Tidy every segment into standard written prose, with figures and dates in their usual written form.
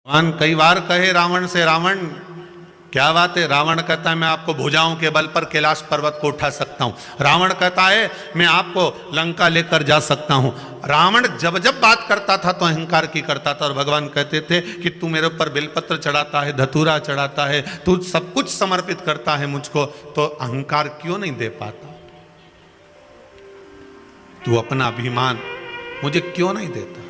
भगवान कई बार कहे रावण से, रावण क्या बात है? रावण कहता है मैं आपको भुजाओं के बल पर कैलाश पर्वत को उठा सकता हूं। रावण कहता है मैं आपको लंका लेकर जा सकता हूं। रावण जब जब बात करता था तो अहंकार की करता था, और भगवान कहते थे कि तू मेरे ऊपर बेलपत्र चढ़ाता है, धतूरा चढ़ाता है, तू सब कुछ समर्पित करता है मुझको, तो अहंकार क्यों नहीं दे पाता? तू अपना अभिमान मुझे क्यों नहीं देता?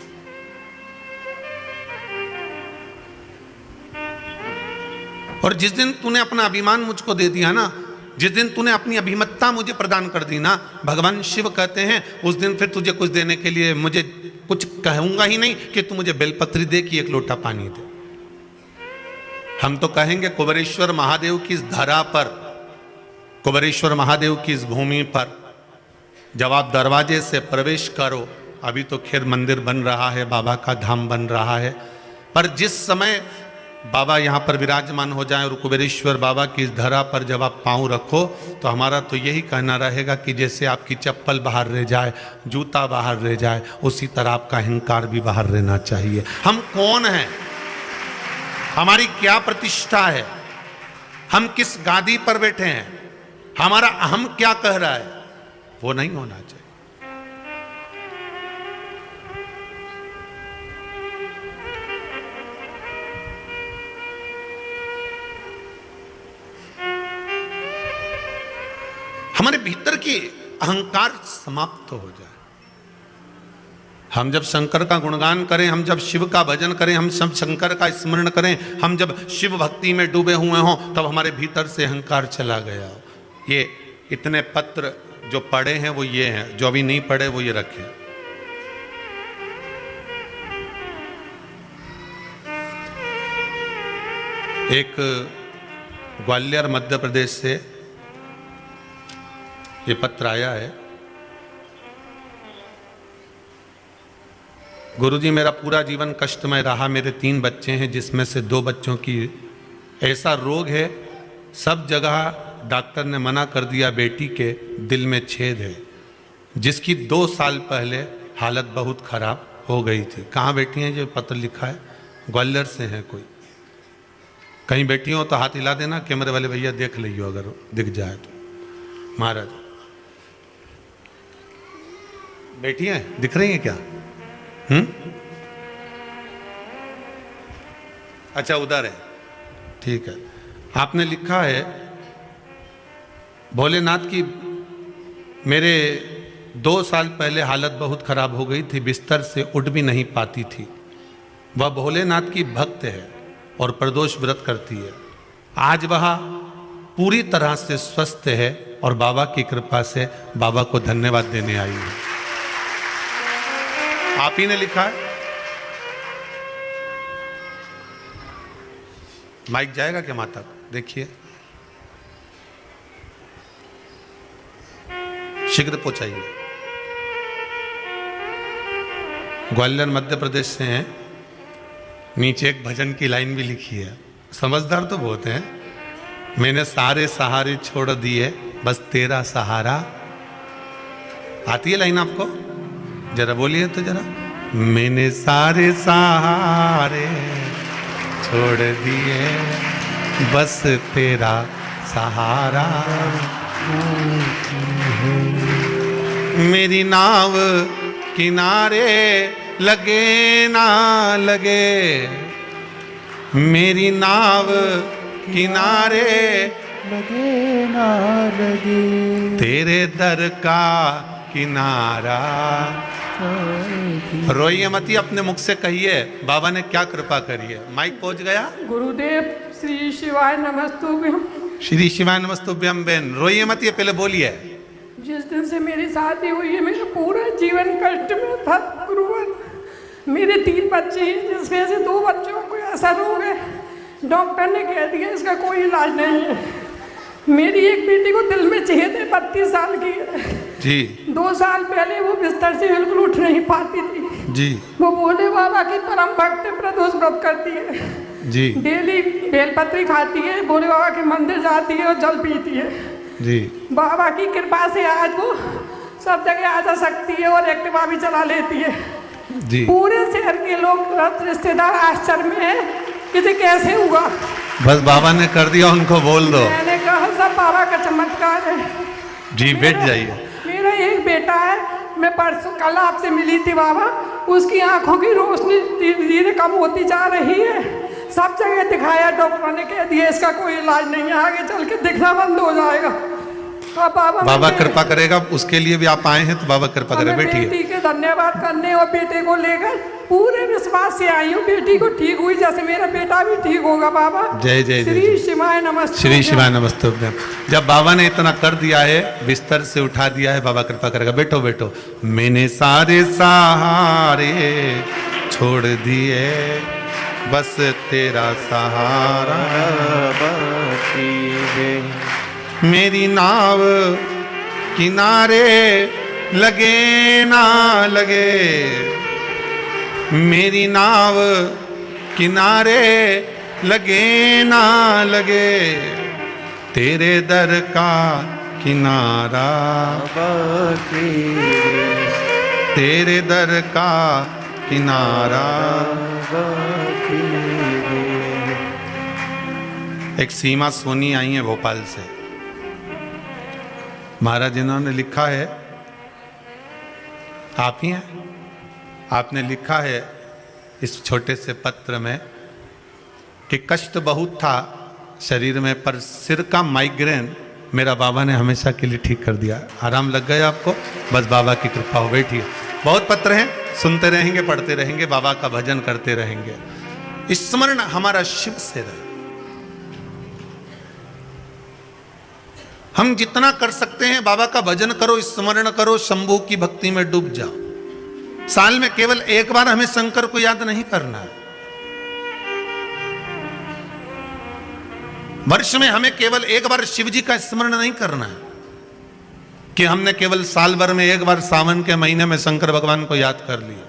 और जिस दिन तूने अपना अभिमान मुझको दे दिया ना, जिस दिन तूने अपनी अभिमतता मुझे प्रदान कर दी ना, भगवान शिव कहते हैं उस दिन फिर तुझे कुछ देने के लिए मुझे कुछ कहूंगा ही नहीं कि तू मुझे बेलपत्री दे कि एक लोटा पानी दे। हम तो कहेंगे कुबेरेश्वर महादेव की इस धरा पर, कुबेरेश्वर महादेव की इस भूमि पर जब आप दरवाजे से प्रवेश करो, अभी तो खैर मंदिर बन रहा है, बाबा का धाम बन रहा है, पर जिस समय बाबा यहाँ पर विराजमान हो जाए और कुबेरेश्वर बाबा की इस धरा पर जब आप पाँव रखो, तो हमारा तो यही कहना रहेगा कि जैसे आपकी चप्पल बाहर रह जाए, जूता बाहर रह जाए, उसी तरह आपका अहंकार भी बाहर रहना चाहिए। हम कौन हैं? हमारी क्या प्रतिष्ठा है? हम किस गादी पर बैठे हैं? हमारा अहम क्या कह रहा है? वो नहीं होना चाहिए। हमारे भीतर की अहंकार समाप्त हो जाए। हम जब शंकर का गुणगान करें, हम जब शिव का भजन करें, हम सब शंकर का स्मरण करें, हम जब शिव भक्ति में डूबे हुए हों, तब हमारे भीतर से अहंकार चला गया हो। ये इतने पत्र जो पढ़े हैं वो ये हैं, जो अभी नहीं पढ़े वो ये रखें। एक ग्वालियर मध्य प्रदेश से ये पत्र आया है। गुरुजी, मेरा पूरा जीवन कष्टमय रहा। मेरे 3 बच्चे हैं, जिसमें से 2 बच्चों की ऐसा रोग है, सब जगह डॉक्टर ने मना कर दिया, बेटी के दिल में छेद है, जिसकी 2 साल पहले हालत बहुत खराब हो गई थी। कहाँ बैठी हैं? जो पत्र लिखा है ग्वालियर से है। कोई कहीं बैठी हो तो हाथ हिला देना, कैमरे वाले भैया देख लियो अगर दिख जाए तो। महाराज बैठी हैं, दिख रही हैं क्या? अच्छा, उधर है, ठीक है। आपने लिखा है, भोलेनाथ की मेरे 2 साल पहले हालत बहुत खराब हो गई थी, बिस्तर से उठ भी नहीं पाती थी। वह भोलेनाथ की भक्त है और प्रदोष व्रत करती है। आज वह पूरी तरह से स्वस्थ है और बाबा की कृपा से बाबा को धन्यवाद देने आई है। आप ही ने लिखा है। माइक जाएगा क्या माता? देखिए, शीघ्र पहुंचाइए। ग्वालियर मध्य प्रदेश से हैं। नीचे एक भजन की लाइन भी लिखी है। समझदार तो बहुत हैं। मैंने सारे सहारे छोड़ दिए, बस तेरा सहारा। आती है लाइन आपको? जरा बोलिए तो जरा। मैंने सारे सहारे छोड़ दिए, बस तेरा सहारा। मेरी नाव किनारे लगे ना लगे, मेरी नाव किनारे लगे ना लगे, तेरे दर का किनारा। रोइए मती, अपने मुख से कहिए बाबा ने क्या कृपा करी है। माइक पहुंच गया? गुरुदेव श्री शिवाय नमस्तुभ्यम। श्री शिवाय नमस्तुभ्यम। बेन रोइए मती, पहले बोलिए। जिस दिन से मेरी शादी हुई है, मेरा पूरा जीवन कष्ट में था गुरुवर। मेरे 3 बच्चे हैं, जिसमें से 2 बच्चों को ऐसा रोग है, डॉक्टर ने कह दिया इसका कोई इलाज नहीं है। मेरी एक बेटी को दिल में छेद है, 32 साल की है जी। 2 साल पहले वो बिस्तर से बिल्कुल उठ नहीं पाती थी जी। वो भोले बाबा की परम भक्त प्रदोष व्रत करती है जी। डेली बेलपत्री खाती है, भोले बाबा के मंदिर जाती है और जल पीती है जी। बाबा की कृपा से आज वो सब जगह आ जा सकती है और एक्टिवा भी चला लेती है। जी। पूरे शहर के लोग रिश्तेदार आश्चर्य में है इसे कैसे हुआ। बस बाबा ने कर दिया, उनको बोल दो। मैंने कहा सब बाबा का चमत्कार है। जी बैठ जाइए। मेरा एक बेटा है, मैं परसों कल आपसे मिली थी बाबा, उसकी आंखों की रोशनी धीरे धीरे कम होती जा रही है। सब जगह दिखाया, डॉक्टर ने कह दिया इसका कोई इलाज नहीं है, आगे चल के दिखना बंद हो जाएगा। तो बाबा कृपा करेगा, उसके लिए भी आप आए हैं तो बाबा कृपा करे। बैठिए। बेटी के धन्यवाद करने और बेटे को लेकर पूरे विश्वास से आई हूँ, बेटी को ठीक हुई जैसे मेरा बेटा भी ठीक होगा बाबा। जय जय श्री शिवाय नमस्ते। श्री शिवाय नमस्ते। जब बाबा ने इतना कर दिया है, बिस्तर से उठा दिया है, बाबा कृपा करेगा। बैठो बैठो। मैंने सारे सहारे छोड़ दिए, बस तेरा सहारा बाकी है। मेरी नाव किनारे लगे ना लगे, मेरी नाव किनारे लगे ना लगे, तेरे दर का किनारा बाकी है। तेरे दर का किनारा बाकी है। एक सीमा सोनी आई है भोपाल से। महाराज इन्होंने लिखा है, आप ही हैं, आपने लिखा है इस छोटे से पत्र में कि कष्ट बहुत था शरीर में, पर सिर का माइग्रेन मेरा बाबा ने हमेशा के लिए ठीक कर दिया। आराम लग गया आपको, बस बाबा की कृपा हो। बैठिए। बहुत पत्र हैं, सुनते रहेंगे, पढ़ते रहेंगे, बाबा का भजन करते रहेंगे। स्मरण हमारा शिव से रहे। हम जितना कर सकते हैं बाबा का भजन करो, स्मरण करो, शंभू की भक्ति में डूब जाओ। साल में केवल एक बार हमें शंकर को याद नहीं करना है। वर्ष में हमें केवल एक बार शिव जी का स्मरण नहीं करना है कि हमने केवल साल भर में एक बार सावन के महीने में शंकर भगवान को याद कर लिया।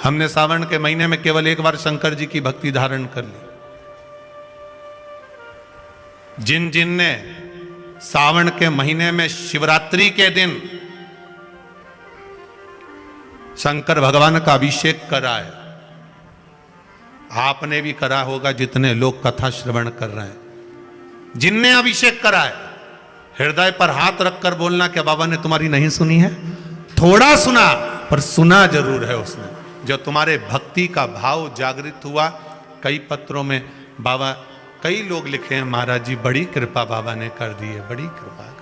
हमने सावन के महीने में केवल एक बार शंकर जी की भक्ति धारण कर ली। जिन जिन ने सावन के महीने में शिवरात्रि के दिन शंकर भगवान का अभिषेक करा है, आपने भी करा होगा जितने लोग कथा श्रवण कर रहे हैं। जिनने अभिषेक करा है, हृदय पर हाथ रखकर बोलना क्या बाबा ने तुम्हारी नहीं सुनी है? थोड़ा सुना पर सुना जरूर है उसने। जो तुम्हारे भक्ति का भाव जागृत हुआ। कई पत्रों में बाबा, कई लोग लिखे हैं महाराज जी बड़ी कृपा बाबा ने कर दी है, बड़ी कृपा कर।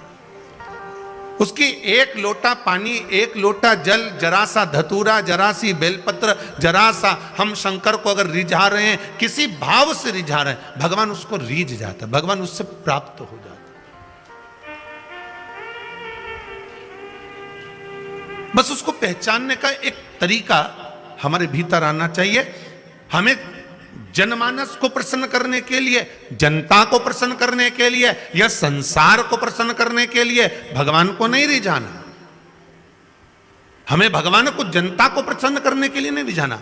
उसकी एक लोटा पानी, एक लोटा जल, जरा सा धतूरा, जरा सी बेलपत्र, जरा सा हम शंकर को अगर रिझा रहे हैं, किसी भाव से रिझा रहे हैं, भगवान उसको रीझ जाता है, भगवान उससे प्राप्त हो जाता है। बस उसको पहचानने का एक तरीका हमारे भीतर आना चाहिए। हमें जनमानस को प्रसन्न करने के लिए, जनता को प्रसन्न करने के लिए या संसार को प्रसन्न करने के लिए भगवान को नहीं रिझाना। हमें भगवान को, जनता को प्रसन्न करने के लिए नहीं रिझाना।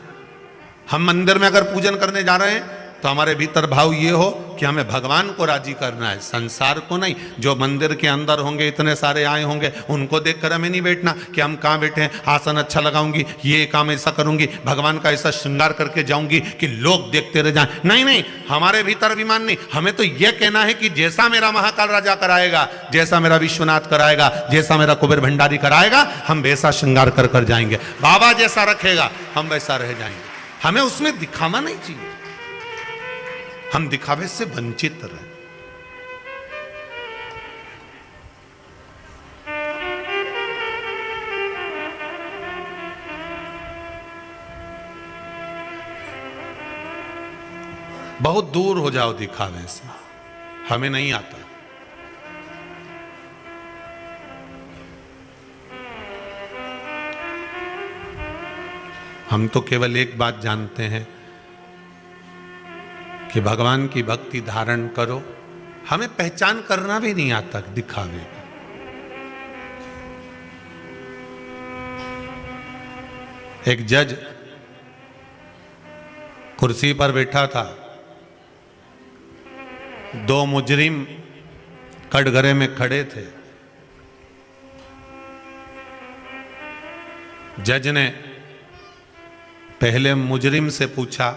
हम मंदिर में अगर पूजन करने जा रहे हैं तो हमारे भीतर भाव ये हो कि हमें भगवान को राजी करना है, संसार को नहीं। जो मंदिर के अंदर होंगे, इतने सारे आए होंगे, उनको देखकर हमें नहीं बैठना कि हम कहाँ बैठे हैं, आसन अच्छा लगाऊंगी, ये काम ऐसा करूंगी, भगवान का ऐसा श्रृंगार करके जाऊंगी कि लोग देखते रह जाएं। नहीं नहीं, हमारे भीतर अभिमान नहीं। हमें तो यह कहना है कि जैसा मेरा महाकाल राजा कराएगा, जैसा मेरा विश्वनाथ कराएगा, जैसा मेरा कुबेर भंडारी कराएगा, हम वैसा श्रृंगार कर कर जाएंगे। बाबा जैसा रखेगा हम वैसा रह जाएंगे। हमें उसमें दिखावा नहीं चाहिए, हम दिखावे से वंचित रहे। बहुत दूर हो जाओ दिखावे से, हमें नहीं आता। हम तो केवल एक बात जानते हैं कि भगवान की भक्ति धारण करो। हमें पहचान करना भी नहीं आता दिखावे। एक जज कुर्सी पर बैठा था, दो मुजरिम कटघरे में खड़े थे। जज ने पहले मुजरिम से पूछा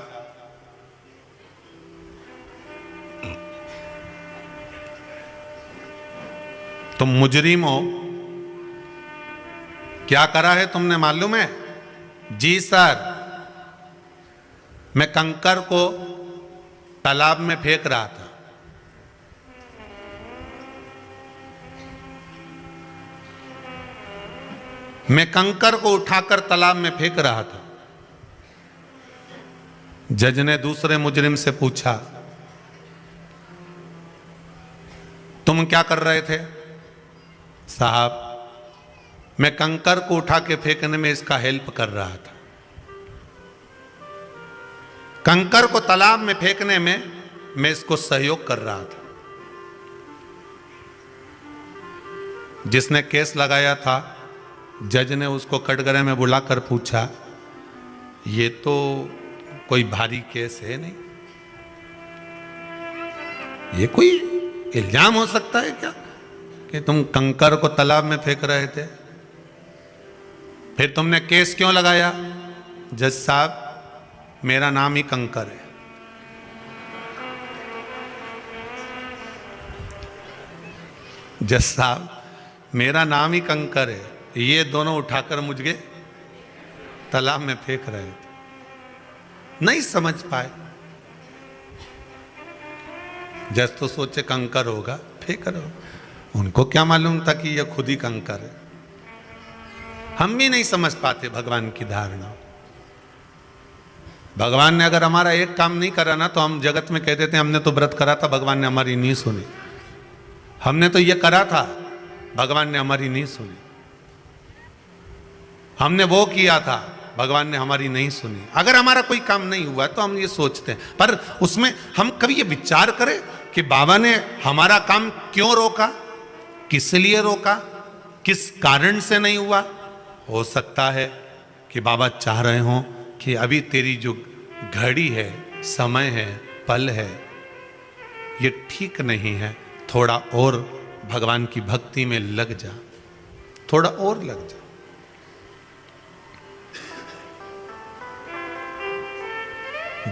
तुम मुजरिम हो। क्या करा है तुमने मालूम है? जी सर, मैं कंकर को तालाब में फेंक रहा था। मैं कंकर को उठाकर तालाब में फेंक रहा था। जज ने दूसरे मुजरिम से पूछा, तुम क्या कर रहे थे? साहब, मैं कंकर को उठा के फेंकने में इसका हेल्प कर रहा था। कंकर को तालाब में फेंकने में मैं इसको सहयोग कर रहा था। जिसने केस लगाया था, जज ने उसको कटघरे में बुलाकर पूछा, ये तो कोई भारी केस है नहीं, ये कोई इल्जाम हो सकता है क्या कि तुम कंकर को तालाब में फेंक रहे थे? फिर तुमने केस क्यों लगाया? जज साहब, मेरा नाम ही कंकर है। जज साहब, मेरा नाम ही कंकर है, ये दोनों उठाकर मुझे तालाब में फेंक रहे थे, नहीं समझ पाए। जज तो सोचे कंकर होगा, फेंक रहे हो। उनको क्या मालूम था कि यह खुद ही कंकर है। हम भी नहीं समझ पाते भगवान की धारणा। भगवान ने अगर हमारा एक काम नहीं करा ना, तो हम जगत में कहते थे हमने तो व्रत करा था, भगवान ने हमारी नहीं सुनी। हमने तो ये करा था, भगवान ने हमारी नहीं सुनी। हमने वो किया था, भगवान ने हमारी नहीं सुनी। अगर हमारा कोई काम नहीं हुआ तो हम ये सोचते हैं, पर उसमें हम कभी ये विचार करें कि बाबा ने हमारा काम क्यों रोका, किस लिए रोका, किस कारण से नहीं हुआ। हो सकता है कि बाबा चाह रहे हों कि अभी तेरी जो घड़ी है, समय है, पल है, ये ठीक नहीं है, थोड़ा और भगवान की भक्ति में लग जा, थोड़ा और लग जा।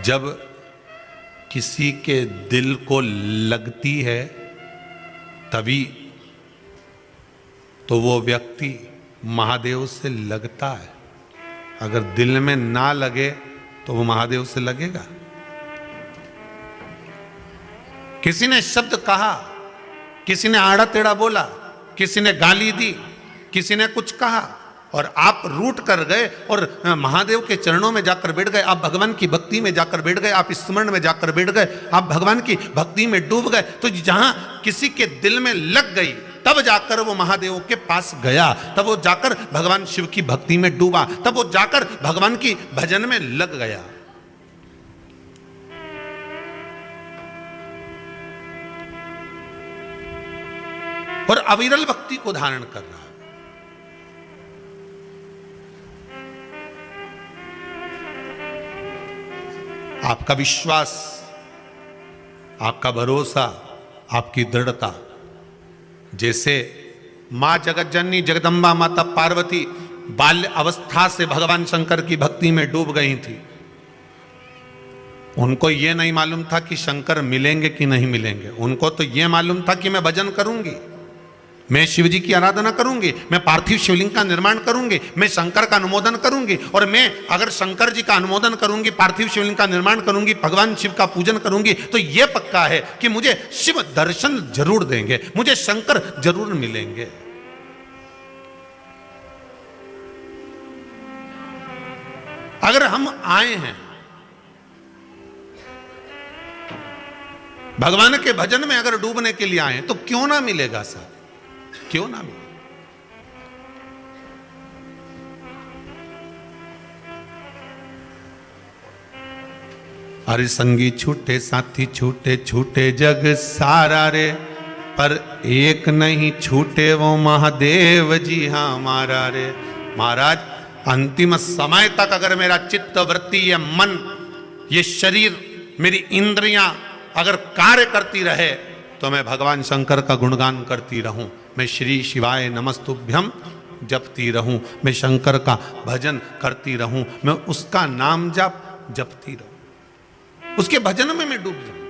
जब किसी के दिल को लगती है तभी तो वो व्यक्ति महादेव से लगता है। अगर दिल में ना लगे तो वो महादेव से लगेगा। किसी ने शब्द कहा, किसी ने आड़ा टेढ़ा बोला, किसी ने गाली दी, किसी ने कुछ कहा और आप रूठ कर गए और महादेव के चरणों में जाकर बैठ गए, आप भगवान की भक्ति में जाकर बैठ गए, आप स्मरण में जाकर बैठ गए, आप भगवान की भक्ति में डूब गए। तो जहां किसी के दिल में लग गई तब जाकर वो महादेव के पास गया, तब वो जाकर भगवान शिव की भक्ति में डूबा, तब वो जाकर भगवान की भजन में लग गया। और अविरल भक्ति को धारण कर रहा है। आपका विश्वास, आपका भरोसा, आपकी दृढ़ता, जैसे मां जगत जननी जगदम्बा माता पार्वती बाल्य अवस्था से भगवान शंकर की भक्ति में डूब गई थी। उनको यह नहीं मालूम था कि शंकर मिलेंगे कि नहीं मिलेंगे। उनको तो यह मालूम था कि मैं भजन करूंगी, मैं शिव जी की आराधना करूंगी, मैं पार्थिव शिवलिंग का निर्माण करूंगी, मैं शंकर का अनुमोदन करूंगी। और मैं अगर शंकर जी का अनुमोदन करूंगी, पार्थिव शिवलिंग का निर्माण करूंगी, भगवान शिव का पूजन करूंगी, तो यह पक्का है कि मुझे शिव दर्शन जरूर देंगे, मुझे शंकर जरूर मिलेंगे। अगर हम आए हैं भगवान के भजन में, अगर डूबने के लिए आए तो क्यों ना मिलेगा साहब, क्यों ना मिले। अरे संगी छूटे साथी छूटे, छूटे जग सारा रे, पर एक नहीं छूटे वो महादेव जी हमारा रे। महाराज, अंतिम समय तक अगर मेरा चित्त वृत्ति, ये मन, ये शरीर, मेरी इंद्रियां अगर कार्य करती रहे तो मैं भगवान शंकर का गुणगान करती रहूं, मैं श्री शिवाय नमस्तुभ्यम जपती रहूं, मैं शंकर का भजन करती रहूं, मैं उसका नाम जपती रहूं, उसके भजन में मैं डूब जाऊं।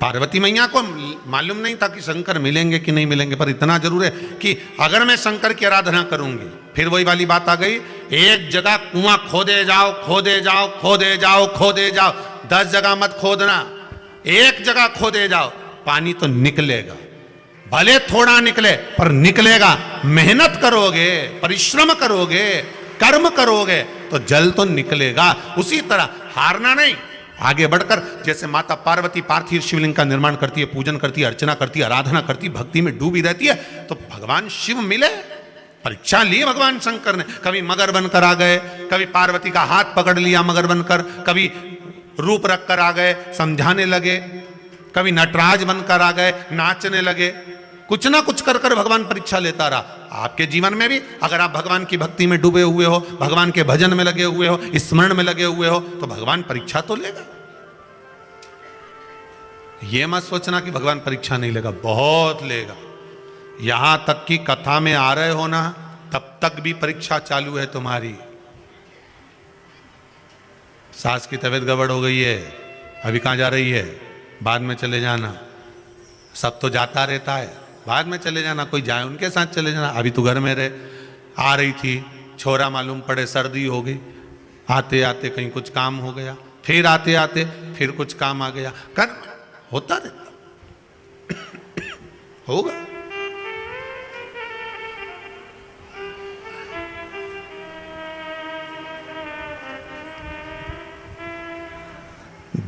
पार्वती मैया को मालूम नहीं था कि शंकर मिलेंगे कि नहीं मिलेंगे, पर इतना जरूर है कि अगर मैं शंकर की आराधना करूंगी, फिर वही वाली बात आ गई, एक जगह कुआं खोदे जाओ खोदे जाओ खोदे जाओ खोदे जाओ, 10 जगह मत खोदना, एक जगह खोदे जाओ, पानी तो निकलेगा, भले थोड़ा निकले पर निकलेगा। मेहनत करोगे, परिश्रम करोगे, कर्म करोगे तो जल तो निकलेगा। उसी तरह हारना नहीं, आगे बढ़कर जैसे माता पार्वती पार्थिव शिवलिंग का निर्माण करती है, पूजन करती है, अर्चना करती है, आराधना करती है, भक्ति में डूबी रहती है, तो भगवान शिव मिले। परीक्षा ली भगवान शंकर ने, कभी मगर बनकर आ गए, कभी पार्वती का हाथ पकड़ लिया मगर बनकर, कभी रूप रख कर आ गए, समझाने लगे, कभी नटराज बनकर आ गए, नाचने लगे, कुछ ना कुछ कर कर भगवान परीक्षा लेता रहा। आपके जीवन में भी अगर आप भगवान की भक्ति में डूबे हुए हो, भगवान के भजन में लगे हुए हो, स्मरण में लगे हुए हो, तो भगवान परीक्षा तो लेगा। यह मत सोचना कि भगवान परीक्षा नहीं लेगा, बहुत लेगा। यहां तक कि कथा में आ रहे हो ना, तब तक भी परीक्षा चालू है तुम्हारी। सास की तबीयत गड़बड़ हो गई है, अभी कहां जा रही है, बाद में चले जाना। सब तो जाता रहता है, बाद में चले जाना, कोई जाए उनके साथ चले जाना, अभी तो घर में रहे। आ रही थी, छोरा मालूम पड़े सर्दी हो गई, आते आते कहीं कुछ काम हो गया, फिर आते आते फिर कुछ काम आ गया, कर होता रहता होगा।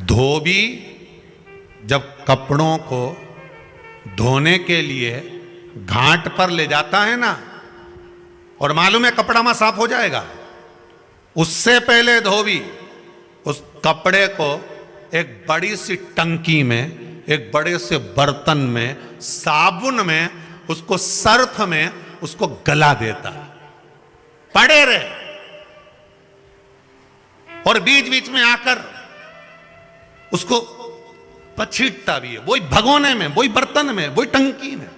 धोबी जब कपड़ों को धोने के लिए घाट पर ले जाता है ना, और मालूम है कपड़ा में साफ हो जाएगा, उससे पहले धोबी उस कपड़े को एक बड़ी सी टंकी में, एक बड़े से बर्तन में, साबुन में, उसको सर्फ में उसको गला देता है, पड़े रहे, और बीच बीच में आकर उसको पछीटता भी है, वही भगोने में, वही बर्तन में, वही टंकी में।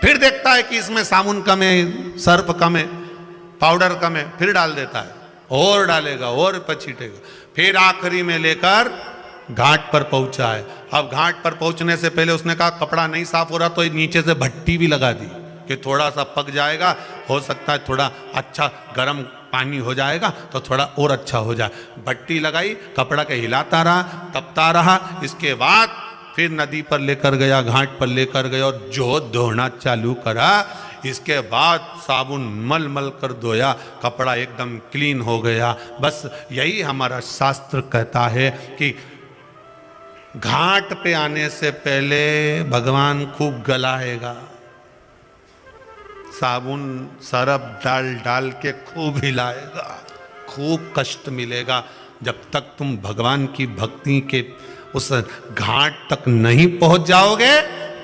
फिर देखता है कि इसमें साबुन कम है, सर्फ कम है, पाउडर कम है, फिर डाल देता है, और डालेगा और पछीटेगा, फिर आखिरी में लेकर घाट पर पहुंचा है। अब घाट पर पहुंचने से पहले उसने कहा कपड़ा नहीं साफ हो रहा, तो नीचे से भट्टी भी लगा दी कि थोड़ा सा पक जाएगा, हो सकता है थोड़ा अच्छा गर्म पानी हो जाएगा तो थोड़ा और अच्छा हो जाए। भट्टी लगाई, कपड़ा के हिलाता रहा, तपता रहा। इसके बाद फिर नदी पर लेकर गया, घाट पर लेकर गया, और जो धोना चालू करा, इसके बाद साबुन मल मल कर धोया, कपड़ा एकदम क्लीन हो गया। बस यही हमारा शास्त्र कहता है कि घाट पे आने से पहले भगवान खूब गलाएगा, साबुन सरफ डाल डाल के खूब हिलाएगा, खूब कष्ट मिलेगा। जब तक तुम भगवान की भक्ति के उस घाट तक नहीं पहुंच जाओगे,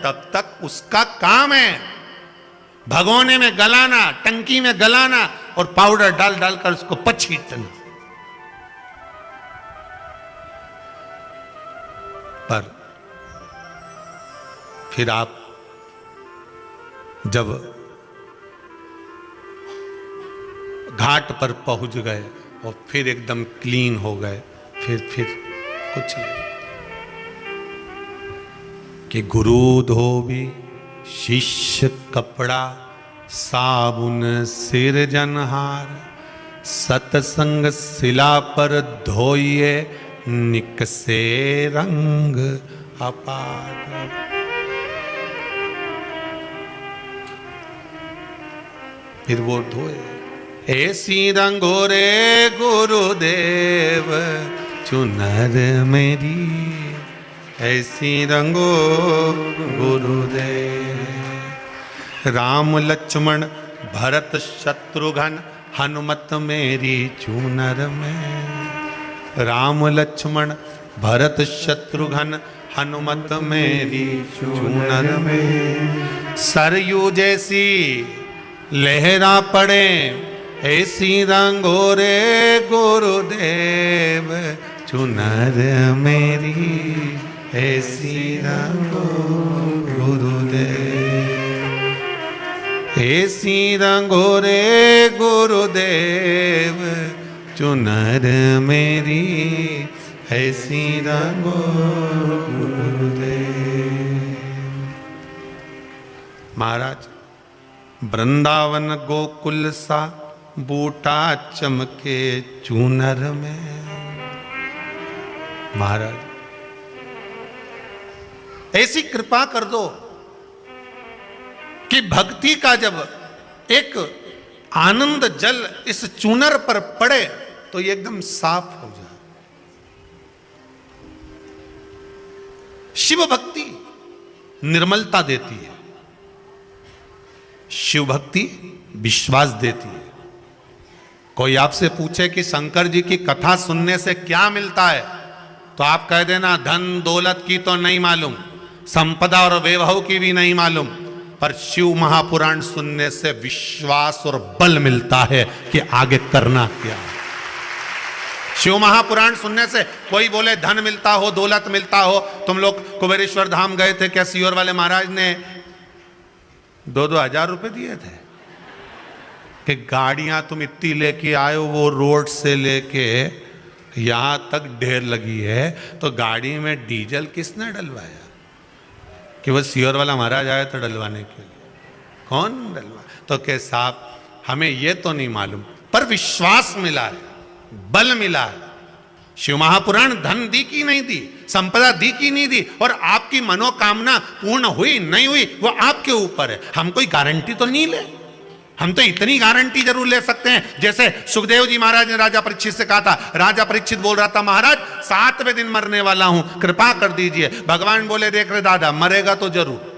तब तक उसका काम है भगोने में गलाना, टंकी में गलाना, और पाउडर डाल डालकर उसको पछीटना। पर फिर आप जब घाट पर पहुंच गए और फिर एकदम क्लीन हो गए, फिर कुछ नहीं कि गुरु धोबी शिष्य कपड़ा, साबुन सिर जनहार, सतसंग शिला पर धोइए, निकसे रंग अपार। फिर वो धोए, ऐसी रंगोरे गुरुदेव चुनर मेरी, ऐसी रंगो गुरुदेव। राम लक्ष्मण भरत शत्रुघ्न हनुमत मेरी चुनर में, राम लक्ष्मण भरत शत्रुघ्न हनुमत मेरी चुनर में। सरयू जैसी लहरा पड़े, ऐसी रंगोरे गुरुदेव चुनर मेरी, ऐसी रंगो गुरुदेव, ऐसी रंगोरे गुरुदेव चुनर मेरी, ऐसी रंगो गुरुदेव। महाराज वृंदावन गोकुल सा बूटा चमके चूनर में। महाराज ऐसी कृपा कर दो कि भक्ति का जब एक आनंद जल इस चूनर पर पड़े तो ये एकदम साफ हो जाए। शिव भक्ति निर्मलता देती है, शिव भक्ति विश्वास देती है। कोई आपसे पूछे कि शंकर जी की कथा सुनने से क्या मिलता है, तो आप कह देना धन दौलत की तो नहीं मालूम, संपदा और वैभव की भी नहीं मालूम, पर शिव महापुराण सुनने से विश्वास और बल मिलता है कि आगे करना क्या है। शिव महापुराण सुनने से कोई बोले धन मिलता हो, दौलत मिलता हो। तुम लोग कुबेरेश्वर धाम गए थे, क्या सीहोर वाले महाराज ने 2-2 हजार रुपए दिए थे कि गाड़ियां तुम इतनी लेके आए हो, वो रोड से लेके यहां तक ढेर लगी है, तो गाड़ी में डीजल किसने डलवाया? कि वो सीहोर वाला महाराज आया था डलवाने के लिए। कौन डलवा? तो के साहब हमें ये तो नहीं मालूम, पर विश्वास मिला है, बल मिला है। शिव महापुराण धन दी की नहीं दी, संपदा दी की नहीं दी, और आपकी मनोकामना पूर्ण हुई नहीं हुई वो आपके ऊपर है। हम कोई गारंटी तो नहीं ले, हम तो इतनी गारंटी जरूर ले सकते हैं, जैसे सुखदेव जी महाराज ने राजा परीक्षित से कहा था। राजा परीक्षित बोल रहा था, महाराज 7वें दिन मरने वाला हूं, कृपा कर दीजिए। भगवान बोले, देख रहे दादा, मरेगा तो जरूर,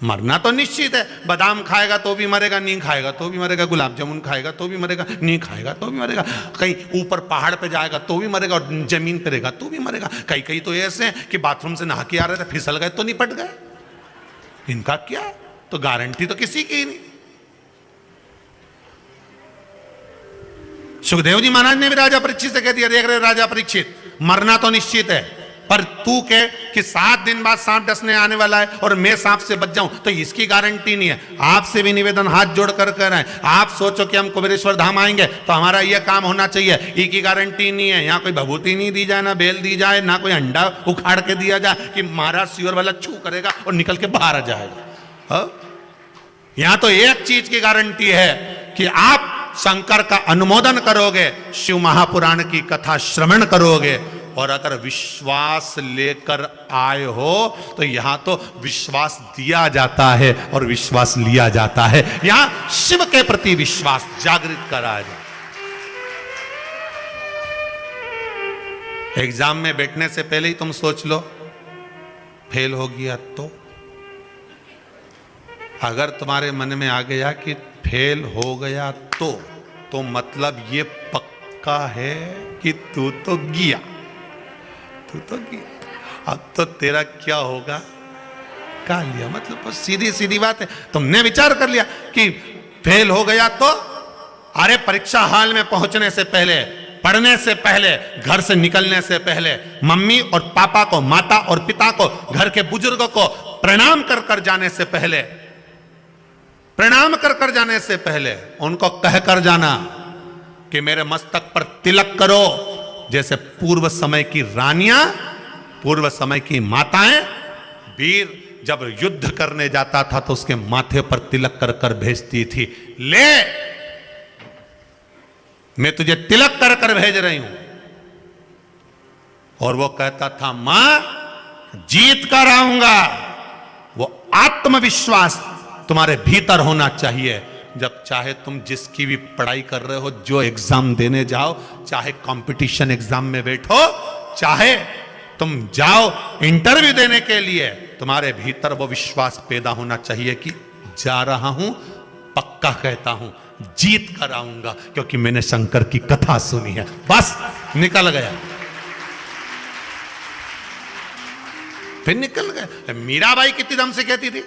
मरना तो निश्चित है। बादाम खाएगा तो भी मरेगा, नहीं खाएगा तो भी मरेगा, गुलाब जामुन खाएगा तो भी मरेगा, नहीं खाएगा तो भी मरेगा, कहीं ऊपर पहाड़ पे जाएगा तो भी मरेगा, और जमीन पे रहेगा तो भी मरेगा। कई कई तो ऐसे हैं कि बाथरूम से नहा के आ रहे थे, फिसल गए तो निपट गए। इनका क्या? तो गारंटी तो किसी की नहीं। सुखदेव जी महाराज ने भी राजा परीक्षित से कह दिया, देख रहे राजा परीक्षित, मरना तो निश्चित है, पर तू कह कि 7 दिन बाद सांप डसने आने वाला है और मैं सांप से बच जाऊं, तो इसकी गारंटी नहीं है। आपसे भी निवेदन हाथ जोड़ कर रहे हैं, आप सोचो कि हम कुबेरेश्वर धाम आएंगे तो हमारा यह काम होना चाहिए, ई की गारंटी नहीं है। यहाँ कोई भभूति नहीं दी जाए, ना बेल दी जाए, ना कोई अंडा उखाड़ के दिया जाए कि महाराज सीहोर वाला छू करेगा और निकल के बाहर आ जाएगा। यहां तो एक चीज की गारंटी है कि आप शंकर का अनुमोदन करोगे, शिव महापुराण की कथा श्रवण करोगे, और अगर विश्वास लेकर आए हो तो यहां तो विश्वास दिया जाता है और विश्वास लिया जाता है। यहां शिव के प्रति विश्वास जागृत कराया जाता है। एग्जाम में बैठने से पहले ही तुम सोच लो, फेल हो गया तो? अगर तुम्हारे मन में आ गया कि फेल हो गया तो मतलब ये पक्का है कि तू तो गया, अब तो तेरा क्या होगा? का लिया, मतलब सीधी सीधी बात है। तुमने विचार कर लिया कि फेल हो गया तो, अरे परीक्षा हॉल में पहुंचने से पहले, पढ़ने से पहले, घर से निकलने से पहले मम्मी और पापा को, माता और पिता को, घर के बुजुर्गों को प्रणाम कर कर जाने से पहले, प्रणाम कर कर जाने से पहले उनको कह कर जाना कि मेरे मस्तक पर तिलक करो, जैसे पूर्व समय की रानियां, पूर्व समय की माताएं, वीर जब युद्ध करने जाता था तो उसके माथे पर तिलक कर कर भेजती थी, ले मैं तुझे तिलक कर कर भेज रही हूं। और वो कहता था, मां जीत कर आऊंगा। वो आत्मविश्वास तुम्हारे भीतर होना चाहिए। जब चाहे तुम जिसकी भी पढ़ाई कर रहे हो, जो एग्जाम देने जाओ, चाहे कंपटीशन एग्जाम में बैठो, चाहे तुम जाओ इंटरव्यू देने के लिए, तुम्हारे भीतर वो विश्वास पैदा होना चाहिए कि जा रहा हूं, पक्का कहता हूं, जीत कर आऊंगा, क्योंकि मैंने शंकर की कथा सुनी है। बस निकल गया, फिर निकल गए। मीराबाई कितनी दम से कहती थी,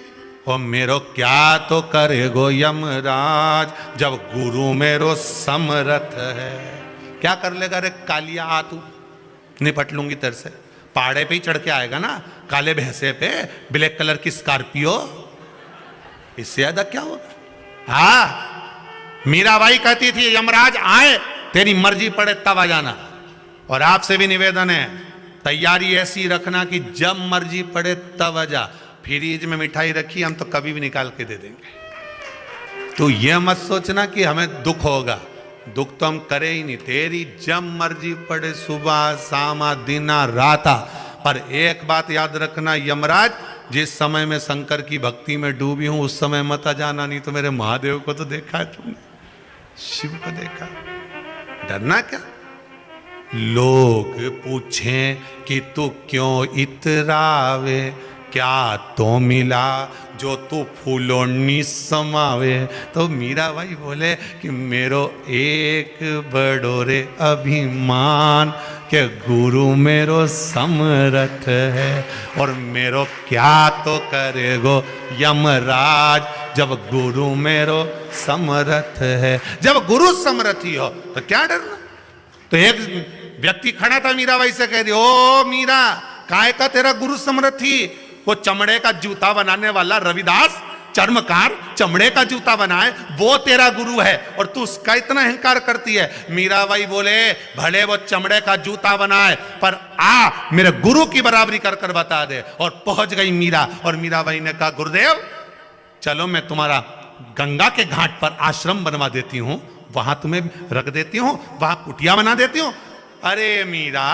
ओ मेरो क्या तो करे गो यमराज, जब गुरु मेरो समरथ है। क्या कर लेगा रे कालिया, आ तू निपट लूंगी तेरे से। पहाड़े पे ही चढ़ के आएगा ना, काले भैंसे पे, ब्लैक कलर की स्कॉर्पियो, इससे ज्यादा क्या होगा। हाँ, मीराबाई कहती थी, यमराज आए तेरी मर्जी पड़े तब आ जाना, और आपसे भी निवेदन है, तैयारी ऐसी रखना कि जब मर्जी पड़े तब आजा। फ्रीज में मिठाई रखी, हम तो कभी भी निकाल के दे देंगे। तो यह मत सोचना कि हमें दुख होगा, दुख तो हम करे ही नहीं। तेरी जब मर्जी पड़े, सुबह शाम दिन रात। पर एक बात याद रखना यमराज, जिस समय में शंकर की भक्ति में डूबी हूं उस समय मत आ जाना, नहीं तो मेरे महादेव को तो देखा है तुमने, शिव को देखा। डरना क्या? लोग पूछें कि तू क्यों इतरावे, क्या तो मिला जो तू फूलोनी समावे। तो मीरा भाई बोले कि मेरो एक बड़ो रे अभिमान, के गुरु मेरो समरथ है, और मेरो क्या तो करेगो यमराज, जब गुरु मेरो समरथ है। जब गुरु समरथी हो तो क्या डरना। तो एक व्यक्ति खड़ा था, मीरा भाई से कह दिया, ओ मीरा, काय का तेरा गुरु समरथी? वो चमड़े का जूता बनाने वाला रविदास, चर्मकार, चमड़े का जूता बनाए, वो तेरा गुरु है, और तू उसका इतना अहंकार करती है। मीराबाई बोले, भले वो चमड़े का जूता बनाए, पर आ मेरे गुरु की बराबरी कर कर बता दे। और पहुंच गई मीरा, और मीराबाई ने कहा, गुरुदेव चलो मैं तुम्हारा गंगा के घाट पर आश्रम बनवा देती हूं, वहां तुम्हें रख देती हूं, वहां कुटिया बना देती हूं। अरे मीरा,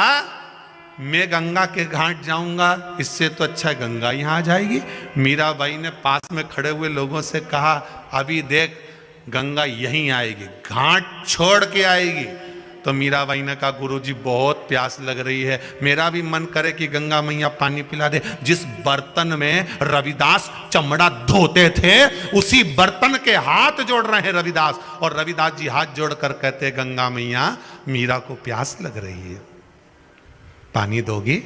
मैं गंगा के घाट जाऊंगा, इससे तो अच्छा गंगा यहां आ जाएगी। मीराबाई ने पास में खड़े हुए लोगों से कहा, अभी देख गंगा यहीं आएगी, घाट छोड़ के आएगी। तो मीराबाई ने कहा, गुरुजी बहुत प्यास लग रही है, मेरा भी मन करे कि गंगा मैया पानी पिला दे। जिस बर्तन में रविदास चमड़ा धोते थे, उसी बर्तन के हाथ जोड़ रहे हैं रविदास, और रविदास जी हाथ जोड़कर कहते, गंगा मैया मीरा को प्यास लग रही है, पानी दोगी?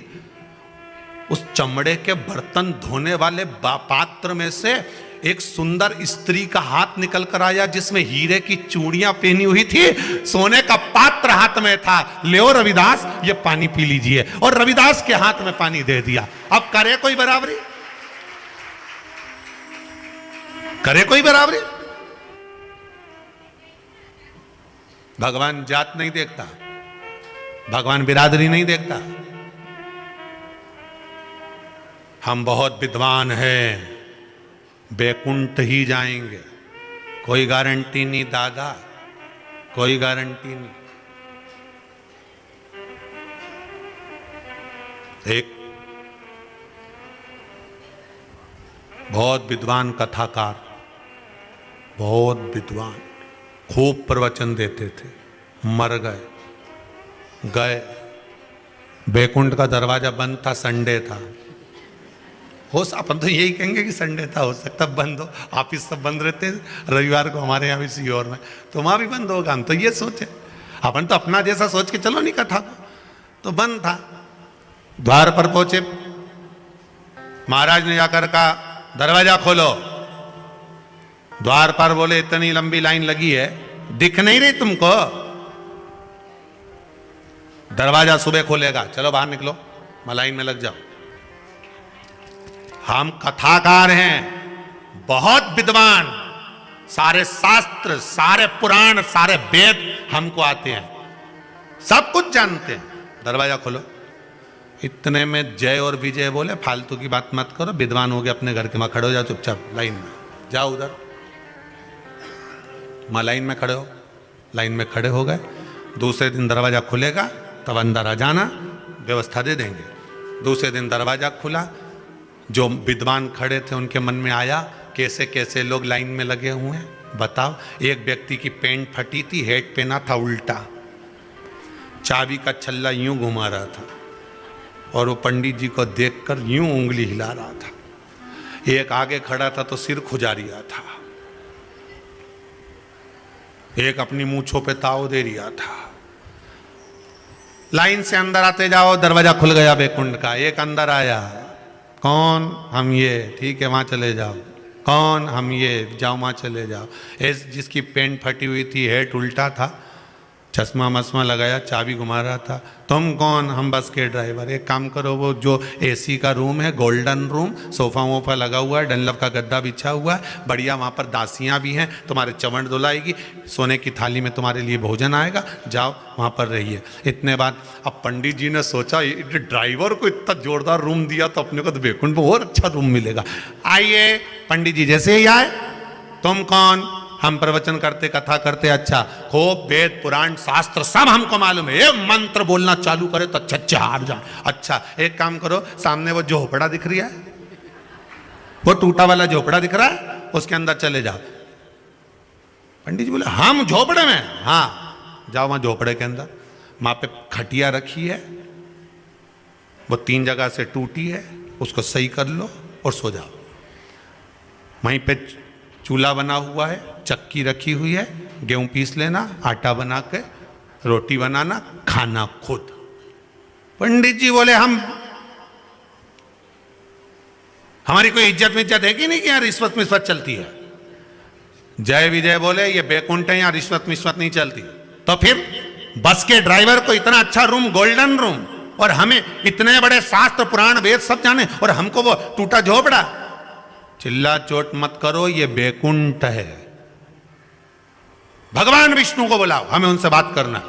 उस चमड़े के बर्तन धोने वाले पात्र में से एक सुंदर स्त्री का हाथ निकल कर आया, जिसमें हीरे की चूड़ियां पहनी हुई थी, सोने का पात्र हाथ में था। ले रविदास, ये पानी पी लीजिए। और रविदास के हाथ में पानी दे दिया। अब करे कोई बराबरी? करे कोई बराबरी? भगवान जात नहीं देखता, भगवान बिरादरी नहीं देखता। हम बहुत विद्वान हैं, बैकुंठ ही जाएंगे, कोई गारंटी नहीं दादा, कोई गारंटी नहीं। एक बहुत विद्वान कथाकार, बहुत विद्वान, खूब प्रवचन देते थे, मर गए। बैकुंठ का दरवाजा बंद था, संडे था। हो अपन तो यही कहेंगे कि संडे था, हो सकता बंद हो, ऑफिस सब बंद रहते हैं, रविवार को हमारे यहाँ भी सीहोर में, तो वहाँ भी बंद होगा। हम तो ये सोचे, अपन तो अपना जैसा सोच के चलो नहीं कथा को, तो बंद था। द्वार पर पहुंचे, महाराज ने जाकर कहा, दरवाजा खोलो। द्वार पर बोले, इतनी लंबी लाइन लगी है, दिख नहीं रही तुमको? दरवाजा सुबह खोलेगा, चलो बाहर निकलो, लाइन में लग जाओ। हम कथाकार हैं, बहुत विद्वान, सारे शास्त्र, सारे पुराण, सारे वेद हमको आते हैं, सब कुछ जानते हैं। दरवाजा खोलो। इतने में जय और विजय बोले, फालतू की बात मत करो, विद्वान हो गए, अपने घर के वहां खड़े हो जाओ, चुपचाप लाइन में जाओ, उधर लाइन में खड़े हो। लाइन में खड़े हो गए। दूसरे दिन दरवाजा खुलेगा, तब अंदर आ जाना, व्यवस्था दे देंगे। दूसरे दिन दरवाजा खुला, जो विद्वान खड़े थे उनके मन में आया, कैसे कैसे लोग लाइन में लगे हुए हैं, बताओ। एक व्यक्ति की पैंट फटी थी, हेड पहना था उल्टा, चाबी का छल्ला यूं घुमा रहा था, और वो पंडित जी को देखकर यूं उंगली हिला रहा था। एक आगे खड़ा था तो सिर खुजा रिया था, एक अपनी मूंछों पे ताव दे रिया था। लाइन से अंदर आते जाओ, दरवाजा खुल गया बैकुंठ का। एक अंदर आया, कौन? हम ये, ठीक है वहां चले जाओ। कौन? हम ये, जाओ वहां चले जाओ। जिसकी पैंट फटी हुई थी, हेड उल्टा था, चश्मा मस्मा लगाया, चाबी घुमा रहा था। तुम कौन? हम बस के ड्राइवर। एक काम करो, वो जो एसी का रूम है, गोल्डन रूम, सोफा वोफा लगा हुआ है, डनलप का गद्दा बिछा हुआ है, बढ़िया, वहाँ पर दासियाँ भी हैं, तुम्हारे चवण धुलाएगी, सोने की थाली में तुम्हारे लिए भोजन आएगा, जाओ वहाँ पर रहिए। इतने बाद अब पंडित जी ने सोचा ड्राइवर को इतना जोरदार रूम दिया तो अपने को तो बैकुंठ में और अच्छा रूम मिलेगा। आइए, पंडित जी जैसे ही आए, तुम कौन? हम प्रवचन करते, कथा करते, अच्छा खूब वेद पुराण शास्त्र सब हमको मालूम है, ये मंत्र बोलना चालू करे तो अच्छा हार जाए। अच्छा एक काम करो, सामने वो झोपड़ा दिख रही है, वो टूटा वाला झोपड़ा दिख रहा है, उसके अंदर चले जाओ। पंडित जी बोले हम झोपड़े में? हाँ जाओ वहां झोपड़े के अंदर, वहां पे खटिया रखी है, वो 3 जगह से टूटी है, उसको सही कर लो और सो जाओ। वहीं पे चूल्हा बना हुआ है, चक्की रखी हुई है, गेहूं पीस लेना, आटा बना के रोटी बनाना, खाना खुद। पंडित जी बोले हमारी कोई इज्जत विज्जत है कि नहीं कि यहाँ रिश्वत मिश्वत चलती है? जय विजय बोले ये बैकुंठ है, यहाँ रिश्वत मिश्वत नहीं चलती। तो फिर बस के ड्राइवर को इतना अच्छा रूम, गोल्डन रूम, और हमें इतने बड़े शास्त्र पुराण वेद सब जाने, और हमको वो टूटा झोपड़ा। चिल्ला चोट मत करो, ये बैकुंठ है। भगवान विष्णु को बुलाओ, हमें उनसे बात करना।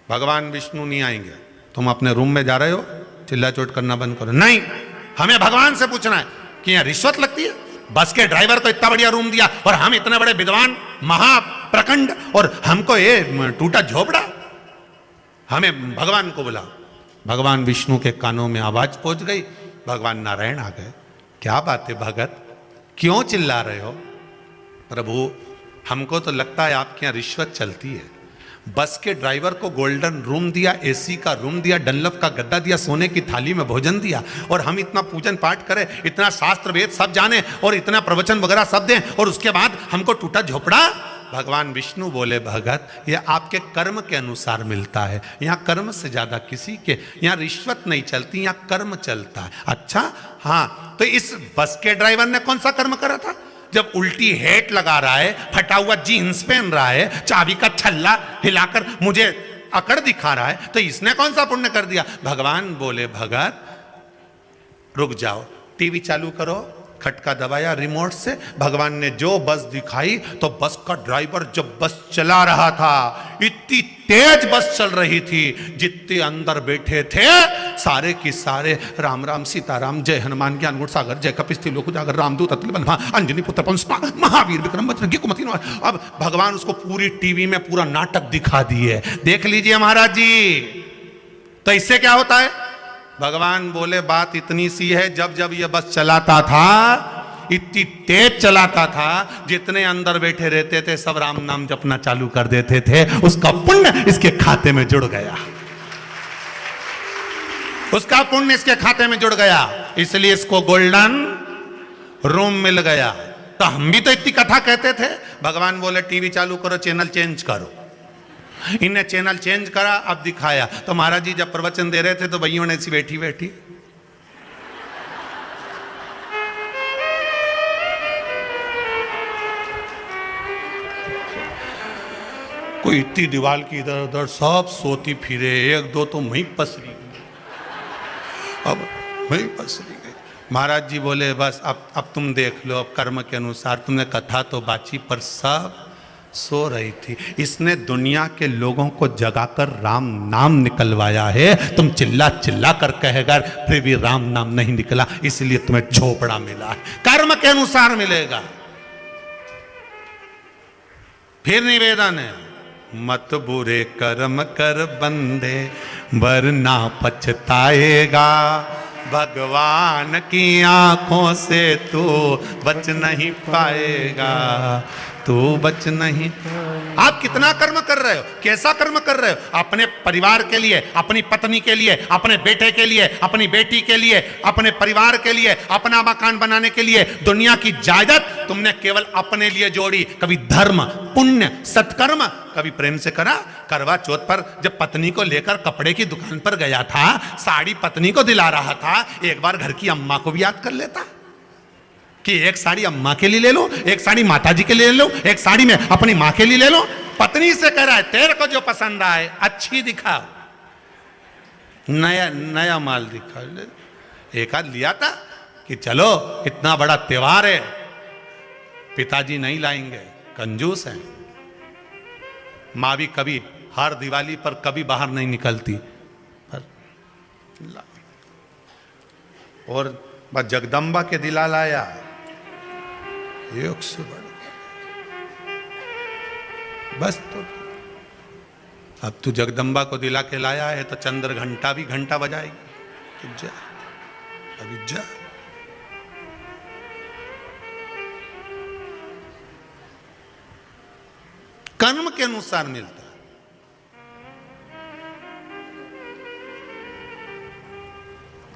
भगवान विष्णु नहीं आएंगे, तुम अपने रूम में जा रहे हो, चिल्ला चोट करना बंद करो। नहीं, हमें भगवान से पूछना है कि यहाँ रिश्वत लगती है? बस के ड्राइवर को इतना बढ़िया रूम दिया और हम इतने बड़े विद्वान महाप्रखंड, और हमको ये टूटा झोपड़ा। हमें भगवान को बुलाओ। भगवान विष्णु के कानों में आवाज पहुंच गई, भगवान नारायण आ गए। क्या बात है भगत, क्यों चिल्ला रहे हो? प्रभु हमको तो लगता है आपके यहाँ रिश्वत चलती है। बस के ड्राइवर को गोल्डन रूम दिया, एसी का रूम दिया, डनलप का गद्दा दिया, सोने की थाली में भोजन दिया, और हम इतना पूजन पाठ करें, इतना शास्त्र वेद सब जाने, और इतना प्रवचन वगैरह सब दें, और उसके बाद हमको टूटा झोपड़ा। भगवान विष्णु बोले भगत ये आपके कर्म के अनुसार मिलता है, यहाँ कर्म से ज्यादा किसी के यहाँ रिश्वत नहीं चलती, यहाँ कर्म चलता है। अच्छा हाँ, तो इस बस के ड्राइवर ने कौन सा कर्म करा था? जब उल्टी हेट लगा रहा है, फटा हुआ जीन्स पहन रहा है, चाबी का छल्ला हिलाकर मुझे अकड़ दिखा रहा है, तो इसने कौन सा पुण्य कर दिया? भगवान बोले भगत रुक जाओ, टीवी चालू करो। खटका दबाया रिमोट से, भगवान ने जो बस दिखाई, तो बस का ड्राइवर जब बस चला रहा था, इतनी तेज बस चल रही थी, जितने अंदर बैठे थे सारे की सारे राम राम सीताराम, जय हनुमान ज्ञान गुण सागर, जय कपिस्ती लोक उजागर, रामदूत अतुल बलवा, अंजनी पुत्र पंचमा, महावीर विक्रम बजरंगी कुमति निवार। अब भगवान उसको पूरी टीवी में पूरा नाटक दिखा दिए। देख लीजिए महाराज जी। तो इससे क्या होता है? भगवान बोले बात इतनी सी है, जब जब ये बस चलाता था, इतनी तेज चलाता था, जितने अंदर बैठे रहते थे सब राम नाम जपना चालू कर देते थे, उसका पुण्य इसके खाते में जुड़ गया, उसका पुण्य इसके खाते में जुड़ गया, इसलिए इसको गोल्डन रूम मिल गया। तो हम भी तो इतनी कथा कहते थे। भगवान बोले टीवी चालू करो, चैनल चेंज करो। इनने चैनल चेंज करा, अब दिखाया। तो महाराज जी जब प्रवचन दे रहे थे तो भैयों ने ऐसी बैठी बैठी कोई इतनी दीवार की इधर उधर सब सोती फिरे, एक दो तो वहीं पसरी गई, अब वहीं पसरी गई। महाराज जी बोले बस अब तुम देख लो, अब कर्म के अनुसार तुमने कथा तो बाची, पर सब सो रही थी। इसने दुनिया के लोगों को जगाकर राम नाम निकलवाया है। तुम चिल्ला चिल्ला कर कहेगा फिर भी राम नाम नहीं निकला, इसलिए तुम्हें झोपड़ा मिला है। कर्म के अनुसार मिलेगा। फिर निवेदन है, मत बुरे कर्म कर बंदे वरना पछताएगा, भगवान की आंखों से तू बच नहीं पाएगा, तू बच नहीं। आप कितना कर्म कर रहे हो, कैसा कर्म कर रहे हो? अपने परिवार के लिए, अपनी पत्नी के लिए, अपने बेटे के लिए, अपनी बेटी के लिए, अपने परिवार के लिए, अपना मकान बनाने के लिए, दुनिया की जायदाद तुमने केवल अपने लिए जोड़ी। कभी धर्म, पुण्य, सत्कर्म कभी प्रेम से करा? करवा चौथ पर जब पत्नी को लेकर कपड़े की दुकान पर गया था, साड़ी पत्नी को दिला रहा था, एक बार घर की अम्मा को भी याद कर लेता। कि एक साड़ी अम्मा के लिए ले लो, एक साड़ी माताजी के लिए ले लो, एक साड़ी में अपनी माँ के लिए ले लो। पत्नी से कह रहा है तेरे को जो पसंद आए अच्छी दिखा, नया नया माल दिखा। एक आध लिया था कि चलो इतना बड़ा त्योहार है, पिताजी नहीं लाएंगे, कंजूस हैं। माँ भी कभी हर दिवाली पर कभी बाहर नहीं निकलती, पर और बस जगदम्बा के दिला लाया, एक से बढ़ बस। तो अब तू जगदम्बा को दिला के लाया है तो चंद्र घंटा भी घंटा बजाएगी। तो जा, अभी जा। कर्म के अनुसार मिलता है।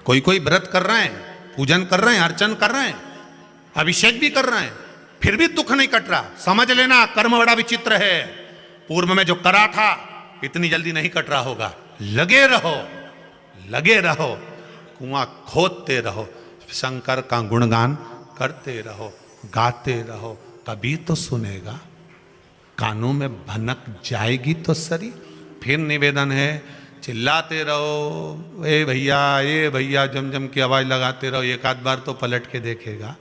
कोई कोई व्रत कर रहे हैं, पूजन कर रहे हैं, अर्चन कर रहे हैं, अभिषेक भी कर रहे हैं, फिर भी दुख नहीं कट रहा। समझ लेना कर्म बड़ा विचित्र है। पूर्व में जो करा था इतनी जल्दी नहीं कट रहा होगा। लगे रहो, लगे रहो, कुआं खोदते रहो, शंकर का गुणगान करते रहो, गाते रहो, तभी तो सुनेगा। कानों में भनक जाएगी तो सरी। फिर निवेदन है, चिल्लाते रहो, ए भैया जम जम की आवाज लगाते रहो। एक आध बार तो पलट के देखेगा।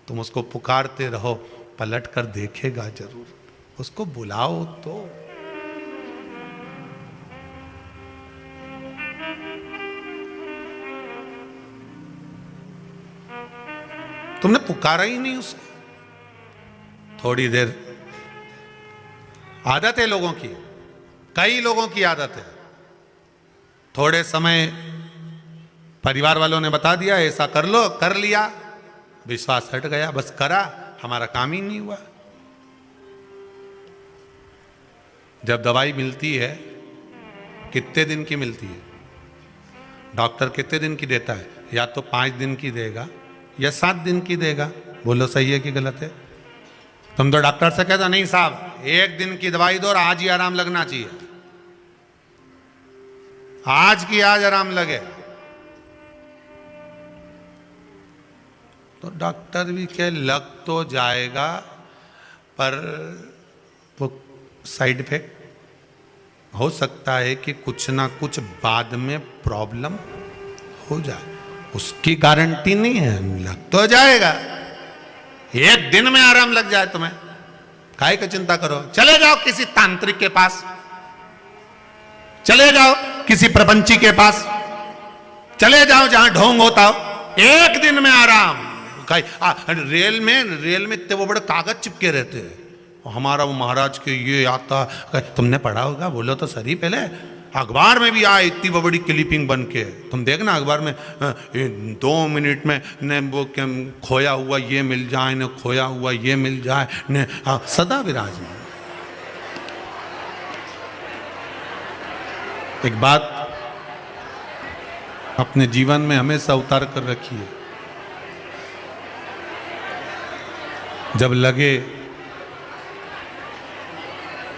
तुम उसको पुकारते रहो, पलट कर देखेगा जरूर। उसको बुलाओ तो। तुमने पुकारा ही नहीं उसको। थोड़ी देर, आदत है लोगों की, कई लोगों की आदत है। थोड़े समय परिवार वालों ने बता दिया ऐसा कर लो, कर लिया, विश्वास हट गया, बस करा, हमारा काम ही नहीं हुआ। जब दवाई मिलती है कितने दिन की मिलती है? डॉक्टर कितने दिन की देता है? या तो 5 दिन की देगा या 7 दिन की देगा। बोलो सही है कि गलत है? तुम तो डॉक्टर से कहता नहीं साहब 1 दिन की दवाई दो और आज ही आराम लगना चाहिए, आज की आज आराम लगे। तो डॉक्टर भी कह लग तो जाएगा पर वो साइड इफेक्ट हो सकता है कि कुछ ना कुछ बाद में प्रॉब्लम हो जाए, उसकी गारंटी नहीं है। लग तो जाएगा, 1 दिन में आराम लग जाए तुम्हें, काहे की चिंता करो? चले जाओ किसी तांत्रिक के पास, चले जाओ किसी प्रपंची के पास, चले जाओ जहां ढोंग होता हो, 1 दिन में आराम। रेल में इतने वो बड़े कागज चिपके रहते हैं, हमारा वो महाराज के ये आता, तुमने पढ़ा होगा, बोलो तो सही। पहले अखबार में भी आए इतनी बड़ी क्लिपिंग बन के, तुम देखना अखबार में 2 मिनट में ने वो खोया हुआ ये मिल जाए, ने खोया हुआ ये मिल जाए, ने सदा विराजमान। एक बात अपने जीवन में हमेशा उतार कर रखिए, जब लगे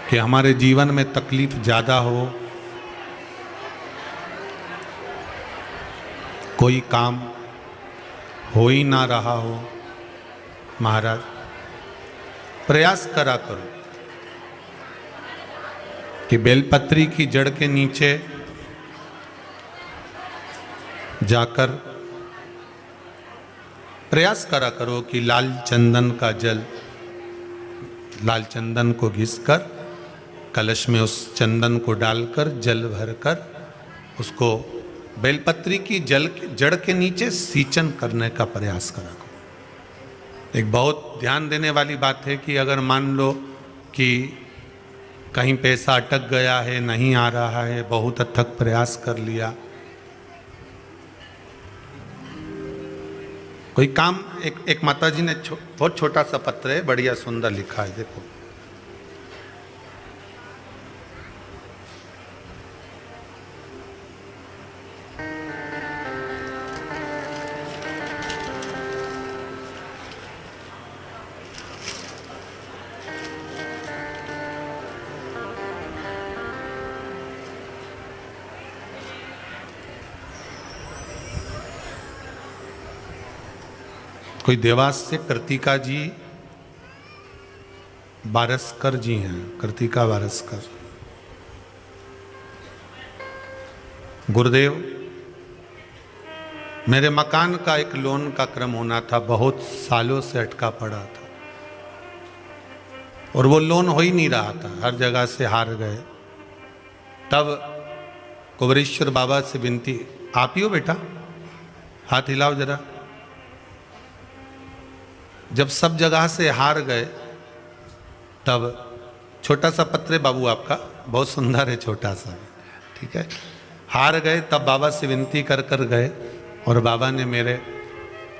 कि हमारे जीवन में तकलीफ ज्यादा हो, कोई काम हो ही ना रहा हो, महाराज प्रयास करा करो कि बेलपत्री की जड़ के नीचे जाकर प्रयास करा करो कि लाल चंदन का जल, लाल चंदन को घिसकर कलश में उस चंदन को डालकर जल भरकर उसको बेलपत्री की जड़ के नीचे सींचन करने का प्रयास करा करो। एक बहुत ध्यान देने वाली बात है कि अगर मान लो कि कहीं पैसा अटक गया है, नहीं आ रहा है, बहुत अथक प्रयास कर लिया, कोई काम, एक माताजी ने बहुत छोटा सा पत्र है, बढ़िया सुंदर लिखा है, देखो। कोई देवास से कृतिका जी बारसकर जी हैं, कृतिका बारसकर। गुरुदेव, मेरे मकान का एक लोन का क्रम होना था, बहुत सालों से अटका पड़ा था और वो लोन हो ही नहीं रहा था, हर जगह से हार गए। तब कुबरेश्वर बाबा से विनती, आप ही हो बेटा, हाथ हिलाओ जरा। जब सब जगह से हार गए तब छोटा सा पत्र है बाबू आपका, बहुत सुंदर है, छोटा सा, ठीक है। हार गए तब बाबा से विनती कर कर गए और बाबा ने मेरे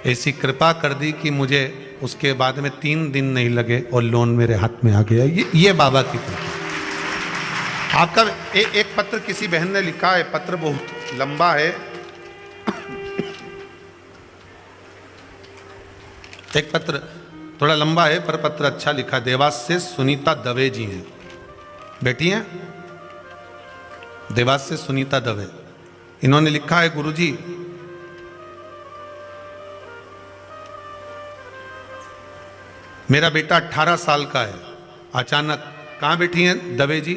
ऐसी कृपा कर दी कि मुझे उसके बाद में 3 दिन नहीं लगे और लोन मेरे हाथ में आ गया। ये बाबा की कृपा। आपका एक पत्र किसी बहन ने लिखा है, पत्र बहुत लंबा है, एक पत्र थोड़ा लंबा है पर पत्र अच्छा लिखा। देवास से सुनीता दवे जी हैं, बेटी हैं, देवास से सुनीता दवे। इन्होंने लिखा है, गुरुजी मेरा बेटा 18 साल का है, अचानक, कहां बैठी हैं दवे जी?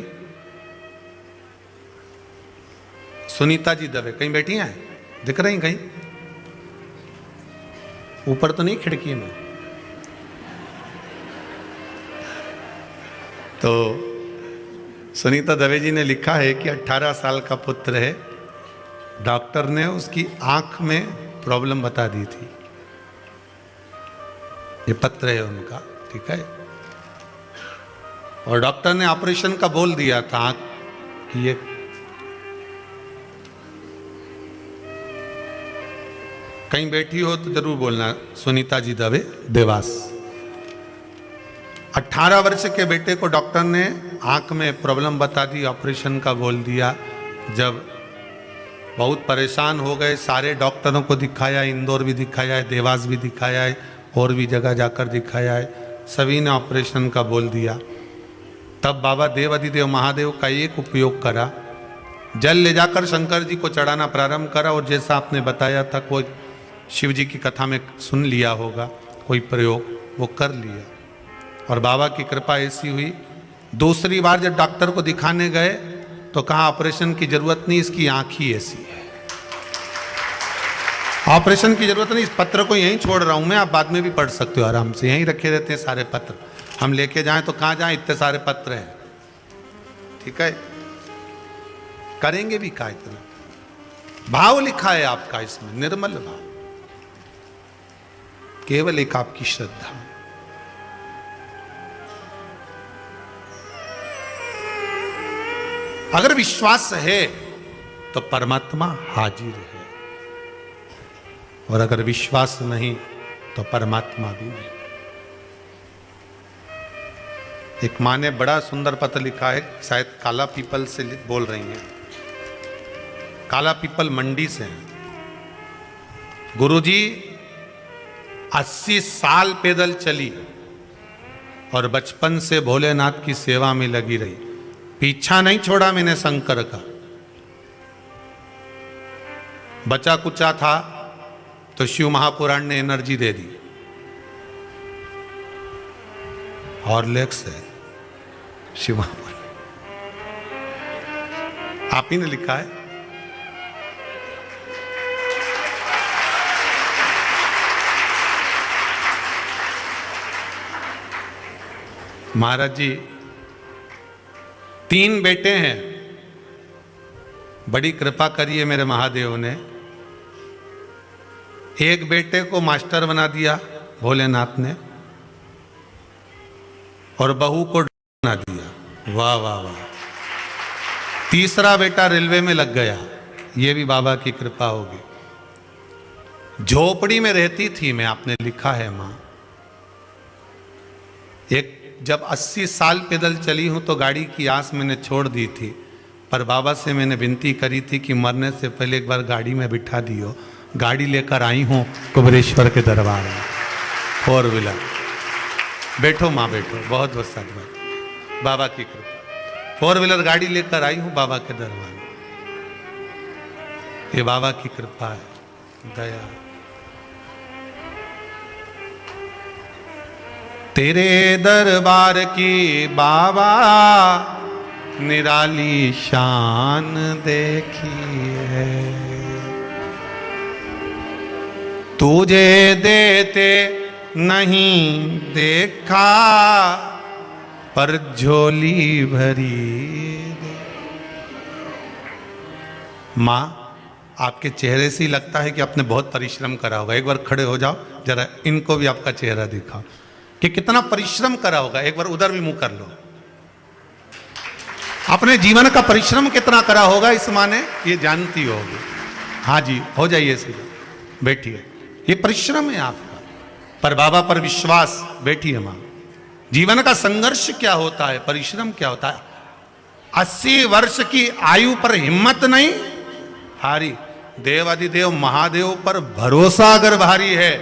सुनीता जी दवे कहीं बैठी हैं, दिख रही कहीं? ऊपर तो नहीं खिड़की में? तो सुनीता दवे जी ने लिखा है कि 18 साल का पुत्र है, डॉक्टर ने उसकी आंख में प्रॉब्लम बता दी थी। ये पत्र है उनका, ठीक है। और डॉक्टर ने ऑपरेशन का बोल दिया था आंख की। ये कहीं बैठी हो तो जरूर बोलना, सुनीता जी दवे, देवास। 18 वर्ष के बेटे को डॉक्टर ने आंख में प्रॉब्लम बता दी, ऑपरेशन का बोल दिया। जब बहुत परेशान हो गए, सारे डॉक्टरों को दिखाया, इंदौर भी दिखाया है, देवास भी दिखाया है, और भी जगह जाकर दिखाया है, सभी ने ऑपरेशन का बोल दिया। तब बाबा देव अधिदेव महादेव का एक उपयोग करा, जल ले जाकर शंकर जी को चढ़ाना प्रारंभ करा, और जैसा आपने बताया था, कोई शिव जी की कथा में सुन लिया होगा, कोई प्रयोग वो कर लिया और बाबा की कृपा ऐसी हुई। दूसरी बार जब डॉक्टर को दिखाने गए तो कहा ऑपरेशन की जरूरत नहीं, इसकी आंख ही ऐसी है, ऑपरेशन की जरूरत नहीं। इस पत्र को यहीं छोड़ रहा हूं मैं, आप बाद में भी पढ़ सकते हो आराम से, यहीं रखे रहते हैं सारे पत्र। हम लेके जाएं तो कहां जाएं, इतने सारे पत्र हैं, ठीक है। करेंगे भी क्या इतना? भाव लिखा है आपका इसमें, निर्मल भाव, केवल एक आपकी श्रद्धा। अगर विश्वास है तो परमात्मा हाजिर है, और अगर विश्वास नहीं तो परमात्मा भी नहीं। एक माँ ने बड़ा सुंदर पत्र लिखा है, शायद काला पीपल से बोल रही हैं, काला पीपल मंडी से हैं। गुरुजी 80 साल पैदल चली और बचपन से भोलेनाथ की सेवा में लगी रही, पीछा नहीं छोड़ा मैंने शंकर का। बचा कुचा था तो शिव महापुराण ने एनर्जी दे दी, हॉर्लिक्स है शिव महापुराण, आप ही ने लिखा है। महाराज जी 3 बेटे हैं, बड़ी कृपा करिए मेरे महादेव ने। एक बेटे को मास्टर बना दिया भोलेनाथ ने, और बहू को बना दिया, वाह वाह वाह। तीसरा बेटा रेलवे में लग गया, ये भी बाबा की कृपा होगी। झोपड़ी में रहती थी मैं, आपने लिखा है मां। एक जब 80 साल पैदल चली हूं तो गाड़ी की आस मैंने छोड़ दी थी, पर बाबा से मैंने विनती करी थी कि मरने से पहले एक बार गाड़ी में बिठा दियो। गाड़ी लेकर आई हूं कुबरेश्वर के दरबार में, 4 व्हीलर। बैठो माँ बैठो, बहुत बहुत साधुवाद, बाबा की कृपा। 4 व्हीलर गाड़ी लेकर आई हूं बाबा के दरबार में, ये बाबा की कृपा है, दया। तेरे दरबार की बाबा निराली शान देखी है, तुझे देते नहीं देखा पर झोली भरी। माँ, आपके चेहरे से ही लगता है कि आपने बहुत परिश्रम करा होगा। एक बार खड़े हो जाओ, जरा इनको भी आपका चेहरा दिखाओ कि कितना परिश्रम करा होगा। एक बार उधर भी मुंह कर लो। अपने जीवन का परिश्रम कितना करा होगा इस माँ ने, ये जानती होगी। हाँ जी, हो जाइए सीधे, बैठिए। ये परिश्रम है आपका, पर बाबा पर विश्वास। बैठिए माँ। जीवन का संघर्ष क्या होता है, परिश्रम क्या होता है। 80 वर्ष की आयु पर हिम्मत नहीं हारी। देवाधिदेव महादेव पर भरोसा अगर भारी है,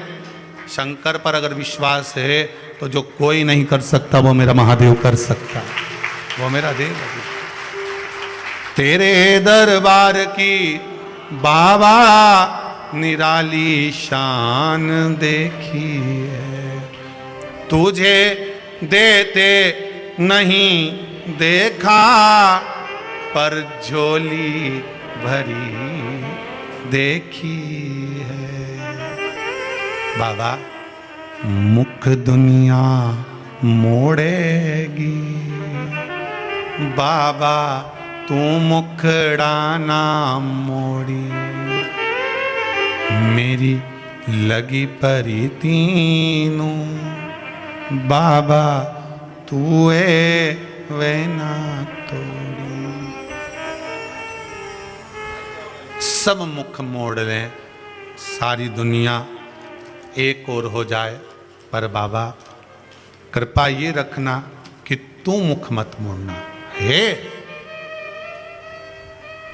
शंकर पर अगर विश्वास है, तो जो कोई नहीं कर सकता वो मेरा महादेव कर सकता है, वो मेरा देव। तेरे दरबार की बाबा निराली शान देखी है, तुझे देते नहीं देखा पर झोली भरी देखी है। बाबा मुख दुनिया मोड़ेगी, बाबा तू मुखड़ा ना मोड़ी, मेरी लगी परी तीनों, बाबा तू है वे ना तोड़ी। सब मुख मोड़ लें, सारी दुनिया एक और हो जाए, पर बाबा कृपा ये रखना कि तू मुख मत मोड़ना है।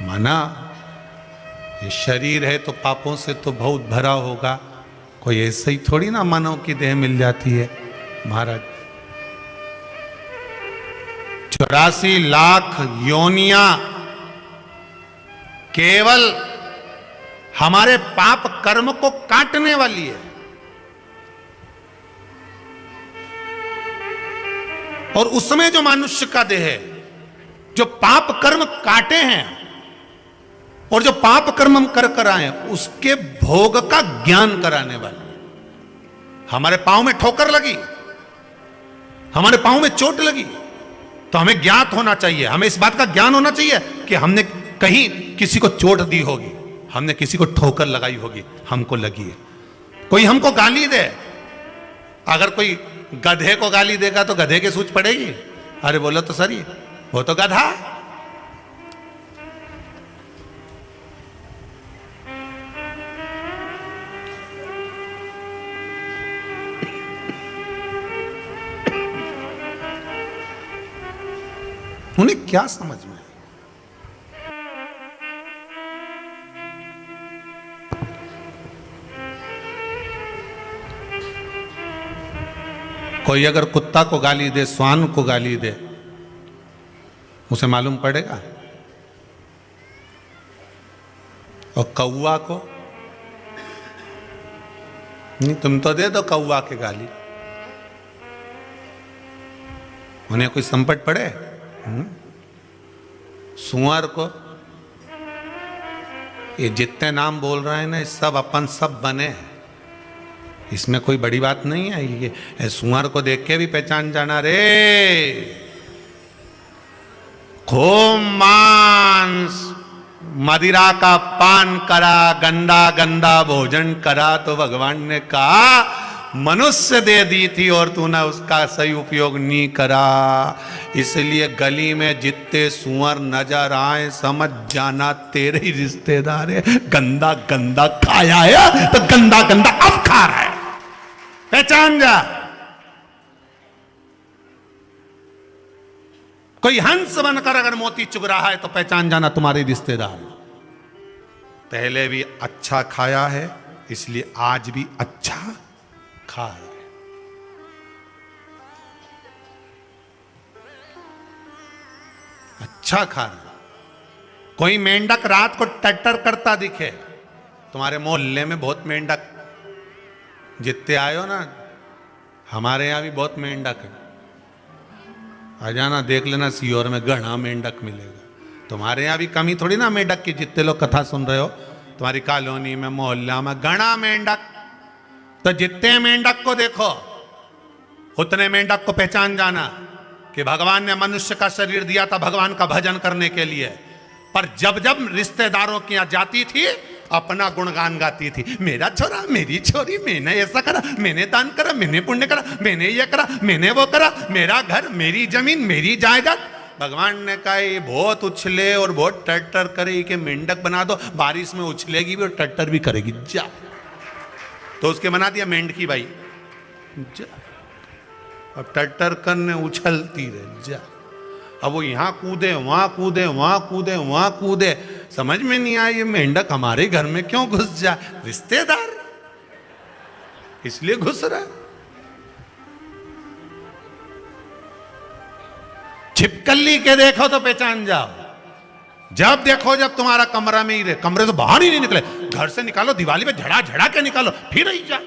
माना ये शरीर है तो पापों से तो बहुत भरा होगा, कोई ऐसे ही थोड़ी ना मानव की देह मिल जाती है। महाराज 84 लाख योनियां केवल हमारे पाप कर्म को काटने वाली है, और उसमें जो मनुष्य का देह है, जो पाप कर्म काटे हैं और जो पाप कर्म हम कर आए, उसके भोग का ज्ञान कराने वाली। हमारे पांव में ठोकर लगी, हमारे पांव में चोट लगी, तो हमें ज्ञात होना चाहिए, हमें इस बात का ज्ञान होना चाहिए कि हमने कहीं किसी को चोट दी होगी, हमने किसी को ठोकर लगाई होगी, हमको लगी है। कोई हमको गाली दे, अगर कोई गधे को गाली देगा तो गधे के सूझ पड़ेगी। अरे बोलो तो सर, वो तो गधा। उन्हें क्या समझ में? कोई अगर कुत्ता को गाली दे, श्वान को गाली दे, उसे मालूम पड़ेगा? और कौवा को नहीं, तुम तो दे दो कौवा के गाली, उन्हें कोई संकट पड़े? सुअर को, ये जितने नाम बोल रहे हैं ना, ये सब अपन सब बने हैं, इसमें कोई बड़ी बात नहीं है। ये सुअर को देख के भी पहचान जाना रे। खूब मांस मदिरा का पान करा, गंदा गंदा भोजन करा, तो भगवान ने कहा मनुष्य दे दी थी और तूने उसका सही उपयोग नहीं करा। इसलिए गली में जितने सुअर नजर आए, समझ जाना तेरे ही रिश्तेदार है। गंदा गंदा खाया है तो गंदा गंदा अब खा रहा है, पहचान जा। कोई हंस बनकर अगर मोती चुग रहा है तो पहचान जाना तुम्हारे रिश्तेदार। पहले भी अच्छा खाया है, इसलिए आज भी अच्छा खा रहे। अच्छा खा रहे। कोई मेंढक रात को टट्टर करता दिखे, तुम्हारे मोहल्ले में बहुत मेंढक जितने आयो ना, हमारे यहाँ भी बहुत मेंढक है, आ जाना देख लेना, सीहोर में घना मेंढक मिलेगा। तुम्हारे यहाँ भी कमी थोड़ी ना मेंढक की, जितने लोग कथा सुन रहे हो तुम्हारी कॉलोनी में मोहल्ला में घना मेंढक। तो जितने मेंढक को देखो उतने मेंढक को पहचान जाना कि भगवान ने मनुष्य का शरीर दिया था भगवान का भजन करने के लिए, पर जब जब रिश्तेदारों के यहाँ जाती थी अपना गुणगान गाती थी, मेरा छोरा मेरी छोरी, मैंने ऐसा करा, मैंने दान करा, मैंने पुण्य करा, मैंने ये करा, मैंने वो करा, मेरा घर, मेरी जमीन, मेरी जायदाद। भगवान ने कहा ये बहुत उछले और बहुत टट्टर करे कि मेंढक बना दो, बारिश में उछलेगी भी और टट्टर भी करेगी, जा। तो उसके बना दिया मेंढकी भाई, जा। अब टट्टर करने उछलती रहे, जा। अब वो यहाँ कूदे वहां कूदे, वहां कूदे, वहां कूदे, समझ में नहीं आया ये मेंढक हमारे घर में क्यों घुस जाए, रिश्तेदार इसलिए घुस रहा। छिपकली के देखो तो पहचान जाओ, जब देखो जब तुम्हारा कमरा में ही रहे, कमरे से बाहर ही नहीं निकले, घर से निकालो दिवाली पे झड़ा झड़ा के निकालो, फिर ही जा,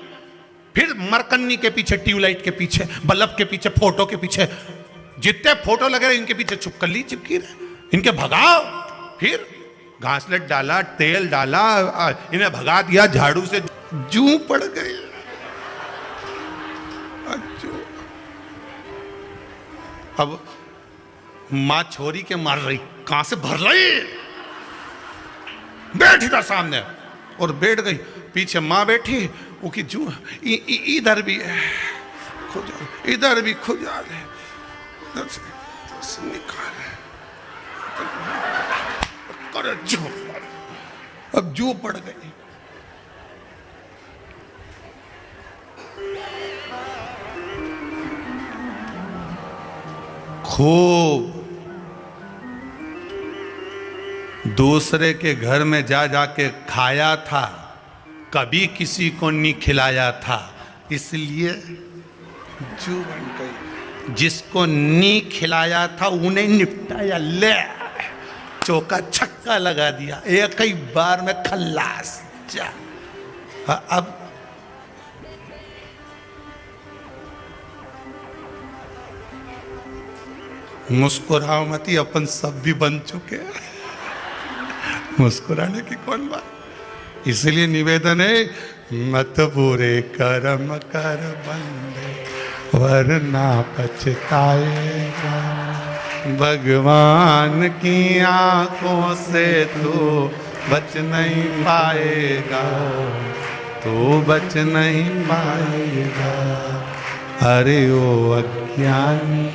फिर मरकन्नी के पीछे, ट्यूबलाइट के पीछे, बल्ब के पीछे, फोटो के पीछे, जितने फोटो लगे रहे इनके पीछे छिपकली चिपकी रहे, इनके भगाओ। फिर घासलेट डाला, तेल डाला, इन्हें भगा दिया झाड़ू से, जू पड़ गए। अब मां छोरी के मार रही, कहां से भर रही, बैठी था सामने और बैठ गई, पीछे मां बैठी, वो की जू इधर भी खुजा, इधर भी खुजा दे, निकाल कर, जू अब जू पड़ गई। खूब दूसरे के घर में जा जाके खाया था, कभी किसी को नहीं खिलाया था, इसलिए जू बन गई। जिसको नहीं खिलाया था उन्हें निपटाया, ले चौका छक्का लगा दिया, एक ही बार में खल्लास, जा। अब मुस्कुराओ मती, अपन सब भी बन चुके हैं, मुस्कुराने की कौन बात। इसलिए निवेदन है, मत बुरे कर्म कर बंदे वरना पछताएगा, भगवान की आंखों से तू बच नहीं पाएगा, तू बच नहीं पाएगा। अरे ओ अज्ञानी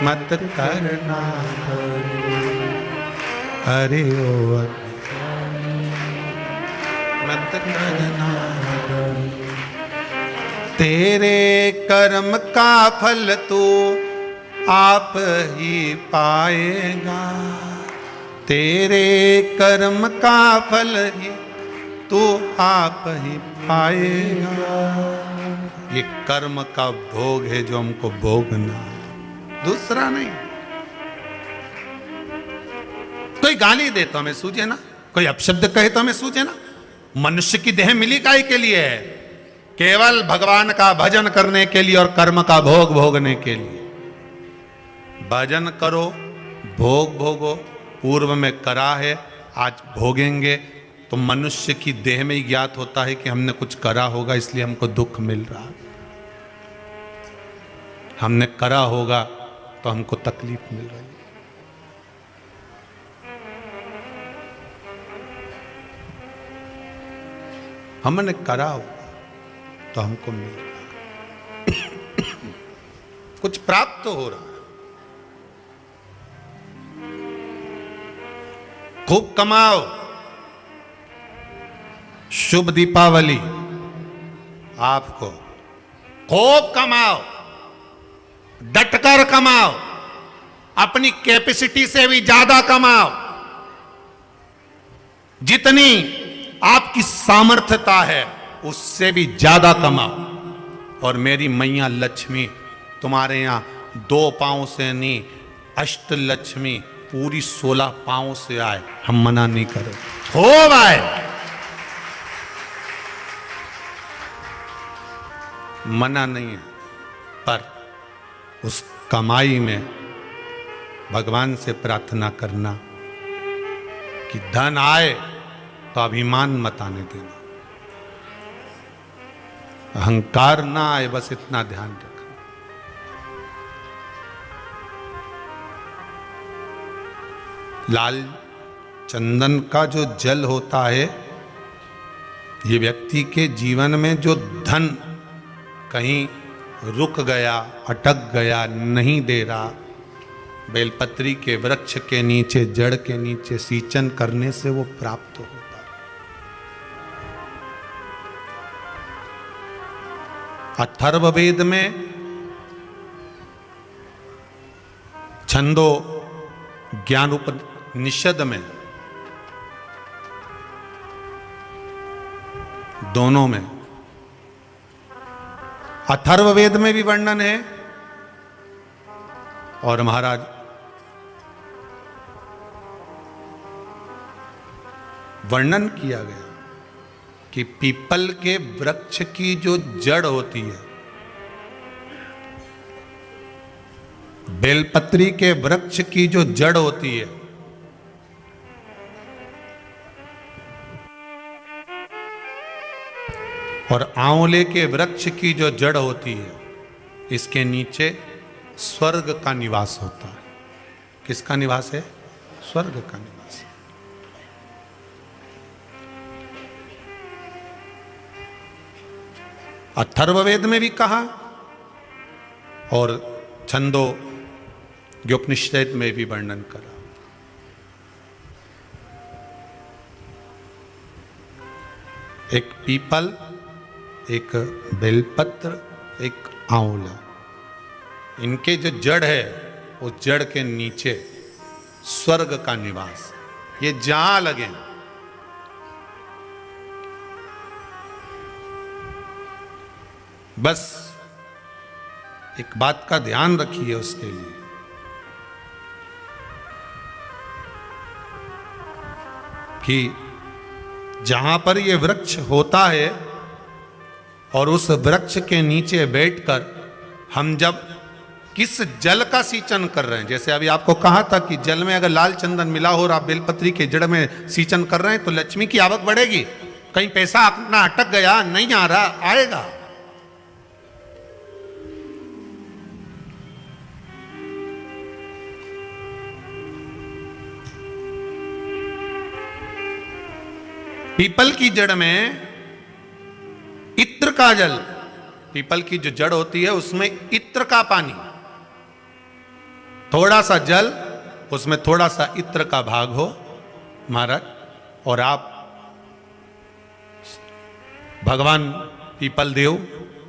मत करना करो, अरे ओ अज्ञानी मत करना करो, तेरे कर्म का फल तू आप ही पाएगा, तेरे कर्म का फल ही तू आप ही पाएगा। ये कर्म का भोग है जो हमको भोगना, दूसरा नहीं। कोई गाली दे तो हमें सूझे ना, कोई अपशब्द कहे तो हमें सूझे ना। मनुष्य की देह मिली काहे के लिए है? केवल भगवान का भजन करने के लिए और कर्म का भोग भोगने के लिए। भजन करो, भोग भोगो, पूर्व में करा है, आज भोगेंगे। तो मनुष्य की देह में ही ज्ञात होता है कि हमने कुछ करा होगा, इसलिए हमको दुख मिल रहा। हमने करा होगा तो हमको तकलीफ मिल रही। हमने करा होगा तो हमको मिल रहा, कुछ प्राप्त तो हो रहा है। खूब कमाओ, शुभ दीपावली आपको। खूब कमाओ, डटकर कमाओ, अपनी कैपेसिटी से भी ज्यादा कमाओ, जितनी आपकी सामर्थ्यता है उससे भी ज्यादा कमाओ। और मेरी मैया लक्ष्मी तुम्हारे यहां 2 पांव से नहीं, अष्ट लक्ष्मी पूरी 16 पांव से आए, हम मना नहीं करें, खूब आए। मना नहीं है, पर उस कमाई में भगवान से प्रार्थना करना कि धन आए तो अभिमान मत आने देना, अहंकार ना आए, बस इतना ध्यान रखना। लाल चंदन का जो जल होता है, ये व्यक्ति के जीवन में जो धन कहीं रुक गया, अटक गया, नहीं दे रहा, बेलपत्री के वृक्ष के नीचे, जड़ के नीचे सींचन करने से वो प्राप्त होता है। अथर्ववेद में छंदो ज्ञान उपनिषद में, दोनों में, अथर्ववेद में भी वर्णन है और महाराज वर्णन किया गया कि पीपल के वृक्ष की जो जड़ होती है, बेलपत्री के वृक्ष की जो जड़ होती है, और आंवले के वृक्ष की जो जड़ होती है, इसके नीचे स्वर्ग का निवास होता है। किसका निवास है? स्वर्ग का निवास। अथर्ववेद में भी कहा और छंदो उपनिषद में भी वर्णन करा। एक पीपल, एक बेलपत्र, एक आंवला, इनके जो जड़ है, उस जड़ के नीचे स्वर्ग का निवास। ये जहां लगे, बस एक बात का ध्यान रखिए उसके लिए कि जहां पर ये वृक्ष होता है और उस वृक्ष के नीचे बैठकर हम जब किस जल का सींचन कर रहे हैं, जैसे अभी आपको कहा था कि जल में अगर लाल चंदन मिला हो और आप बेलपत्री के जड़ में सींचन कर रहे हैं तो लक्ष्मी की आवक बढ़ेगी। कहीं पैसा अपना अटक गया, नहीं आ रहा, आएगा। पीपल की जड़ में इत्र का जल, पीपल की जो जड़ होती है उसमें इत्र का पानी, थोड़ा सा जल, उसमें थोड़ा सा इत्र का भाग हो महाराज, और आप भगवान पीपल देव,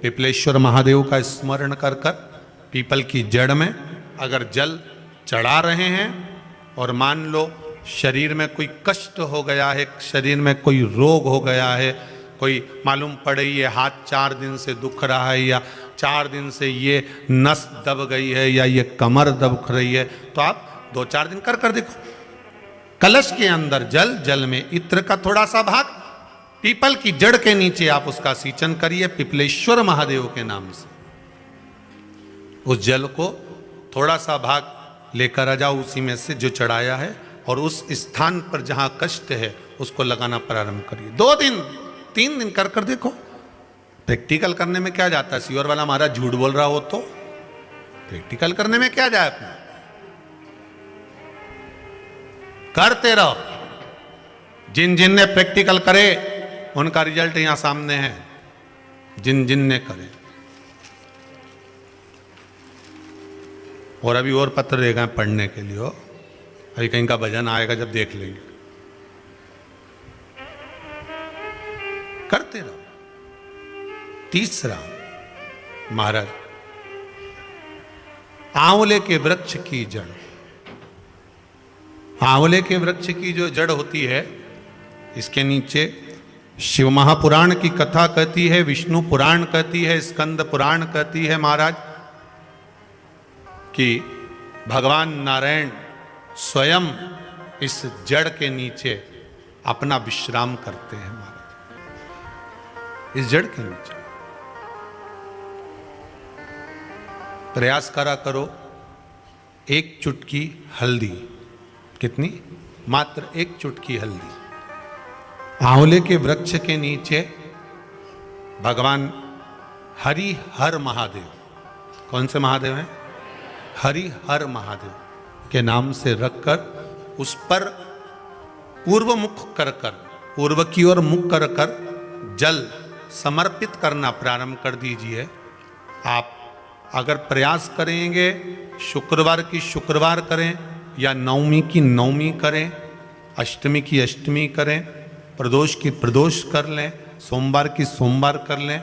पिपलेश्वर महादेव का स्मरण कर कर पीपल की जड़ में अगर जल चढ़ा रहे हैं और मान लो शरीर में कोई कष्ट हो गया है, शरीर में कोई रोग हो गया है, कोई मालूम पड़े ये हाथ 4 दिन से दुख रहा है, या 4 दिन से ये नस दब गई है, या ये कमर दब रही है, तो आप 2-4 दिन कर कर देखो। कलश के अंदर जल, जल में इत्र का थोड़ा सा भाग, पीपल की जड़ के नीचे आप उसका सींचन करिए पिपलेश्वर महादेव के नाम से। उस जल को थोड़ा सा भाग लेकर आ जाओ उसी में से जो चढ़ाया है, और उस स्थान पर जहां कष्ट है उसको लगाना प्रारंभ करिए। 2 दिन 3 दिन कर कर देखो। प्रैक्टिकल करने में क्या जाता है? सीवर वाला महाराज झूठ बोल रहा हो तो प्रैक्टिकल करने में क्या जाए, अपना करते रहो। जिन जिन ने प्रैक्टिकल करे उनका रिजल्ट यहां सामने है, जिन जिन ने करे। और अभी और पत्र देगा पढ़ने के लिए, हो अभी कहीं का भजन आएगा जब देख लेंगे। करते रहो। तीसरा महाराज, आंवले के वृक्ष की जड़, आंवले के वृक्ष की जो जड़ होती है, इसके नीचे शिव महापुराण की कथा कहती है, विष्णु पुराण कहती है, स्कंद पुराण कहती है महाराज कि भगवान नारायण स्वयं इस जड़ के नीचे अपना विश्राम करते हैं महाराज, इस जड़ के नीचे। प्रयास करा करो, एक चुटकी हल्दी, कितनी? मात्र एक चुटकी हल्दी। आंवले के वृक्ष के नीचे भगवान हरि हर महादेव, कौन से महादेव हैं? हरि हर महादेव के नाम से रखकर उस पर पूर्व मुख कर कर, पूर्व की ओर मुख कर कर जल समर्पित करना प्रारंभ कर दीजिए। आप अगर प्रयास करेंगे, शुक्रवार की शुक्रवार करें या नवमी की नवमी करें, अष्टमी की अष्टमी करें, प्रदोष की प्रदोष कर लें, सोमवार की सोमवार कर लें,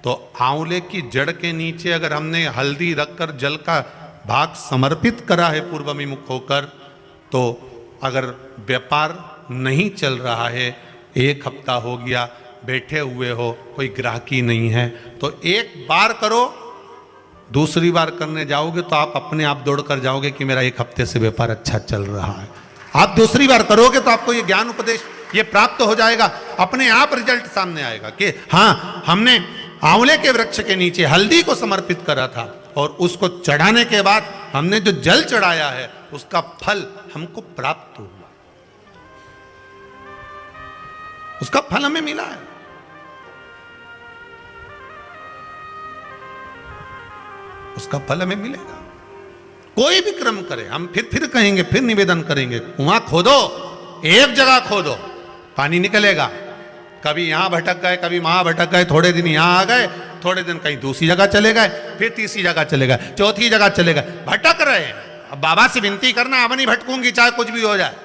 तो आंवले की जड़ के नीचे अगर हमने हल्दी रखकर जल का भाग समर्पित करा है पूर्वभिमुख होकर, तो अगर व्यापार नहीं चल रहा है, एक हफ्ता हो गया बैठे हुए हो, कोई ग्राहकी नहीं है, तो एक बार करो, दूसरी बार करने जाओगे तो आप अपने आप दौड़ कर जाओगे कि मेरा एक हफ्ते से व्यापार अच्छा चल रहा है। आप दूसरी बार करोगे तो आपको ये ज्ञान उपदेश ये प्राप्त हो जाएगा, अपने आप रिजल्ट सामने आएगा कि हाँ, हमने आंवले के वृक्ष के नीचे हल्दी को समर्पित करा था और उसको चढ़ाने के बाद हमने जो जल चढ़ाया है उसका फल हमको प्राप्त हुआ, उसका फल हमें मिला है। उसका फल हमें मिलेगा। कोई भी क्रम करे, हम फिर कहेंगे, फिर निवेदन करेंगे, कुआं खोदो, एक जगह खोदो, पानी निकलेगा। कभी यहां भटक गए, कभी वहां भटक गए, थोड़े दिन यहां आ गए, थोड़े दिन कहीं दूसरी जगह चले गए, फिर तीसरी जगह चले गए, चौथी जगह चले गए, भटक रहे हैं। अब बाबा से विनती करना, अब नहीं भटकूंगी चाहे कुछ भी हो जाए।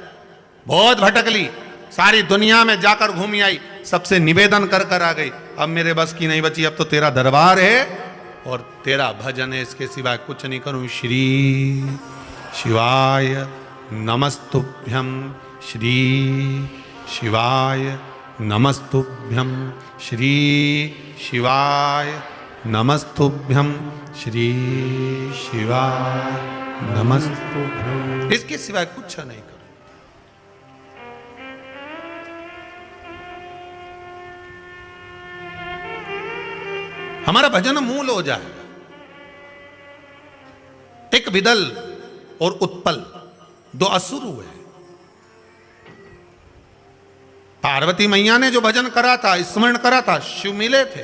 बहुत भटक ली, सारी दुनिया में जाकर घूमी आई, सबसे निवेदन कर कर आ गई, अब मेरे बस की नहीं बची, अब तो तेरा दरबार है और तेरा भजन है, इसके सिवाय कुछ नहीं करूं। श्री शिवाय नमस्तुभ्यं, श्री शिवाय नमस्तुभ्यं, श्री शिवाय नमस्तुभ्यं, श्री शिवाय नमस्तुभ्यं, इसके सिवाय कुछ नहीं करो। हमारा भजन मूल हो जाए। एक विदल और उत्पल दो असुर हुए। पार्वती मैया ने जो भजन करा था, स्मरण करा था, शिव मिले थे,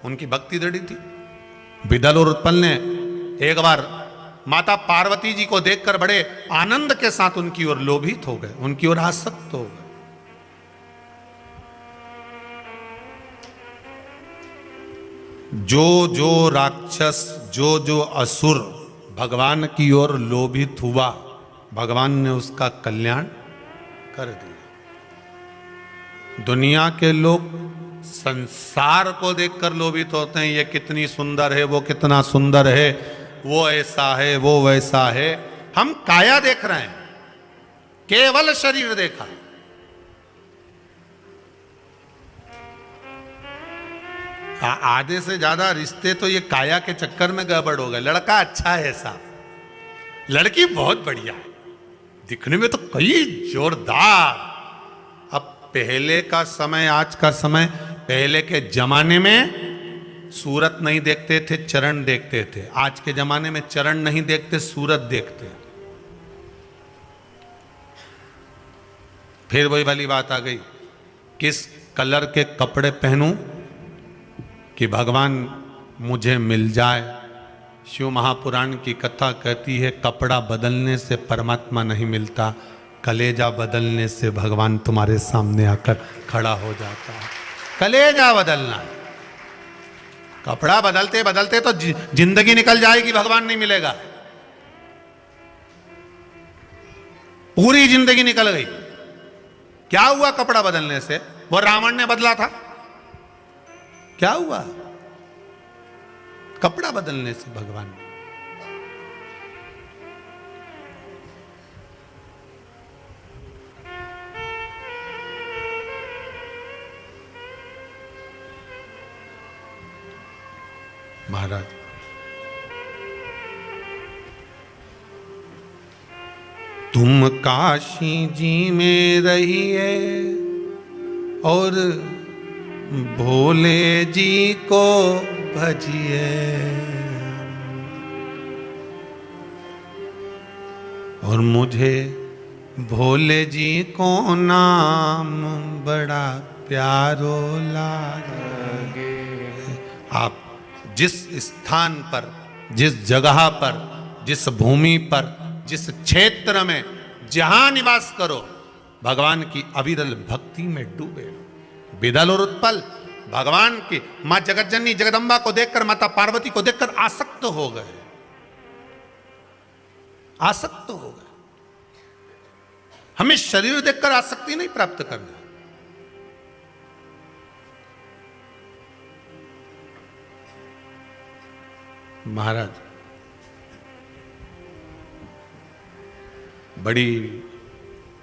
उनकी भक्ति दृढ़ी थी। विदल और उत्पल ने एक बार माता पार्वती जी को देखकर बड़े आनंद के साथ उनकी ओर लोभित हो गए, उनकी ओर आसक्त हो गए। जो जो राक्षस, जो जो असुर भगवान की ओर लोभित हुआ, भगवान ने उसका कल्याण कर दिया। दुनिया के लोग संसार को देखकर लोभित होते हैं, ये कितनी सुंदर है, वो कितना सुंदर है, वो ऐसा है, वो वैसा है। हम काया देख रहे हैं, केवल शरीर देखा। आधे से ज्यादा रिश्ते तो ये काया के चक्कर में गड़बड़ हो गए। लड़का अच्छा है साहब, लड़की बहुत बढ़िया है, दिखने में तो कई जोरदार। अब पहले का समय, आज का समय, पहले के जमाने में सूरत नहीं देखते थे, चरण देखते थे। आज के जमाने में चरण नहीं देखते, सूरत देखते। फिर वही वाली बात आ गई, किस कलर के कपड़े पहनूं कि भगवान मुझे मिल जाए। शिव महापुराण की कथा कहती है, कपड़ा बदलने से परमात्मा नहीं मिलता, कलेजा बदलने से भगवान तुम्हारे सामने आकर खड़ा हो जाता है। कलेजा बदलना है। कपड़ा बदलते बदलते तो जिंदगी निकल जाएगी, भगवान नहीं मिलेगा। पूरी जिंदगी निकल गई। क्या हुआ कपड़ा बदलने से? वो रावण ने बदला था, क्या हुआ? कपड़ा बदलने से भगवान ने। महाराज तुम काशी जी में रहिए और भोले जी को भजिए, और मुझे भोले जी को नाम बड़ा प्यारो लागे। आप जिस स्थान पर, जिस जगह पर, जिस भूमि पर, जिस क्षेत्र में जहां निवास करो, भगवान की अविरल भक्ति में डूबे। विदल और उत्पल भगवान की मां जगतजननी जगदम्बा को देखकर, माता पार्वती को देखकर आसक्त हो गए, आसक्त हो गए। हमें शरीर देखकर आसक्ति नहीं प्राप्त करना। महाराज बड़ी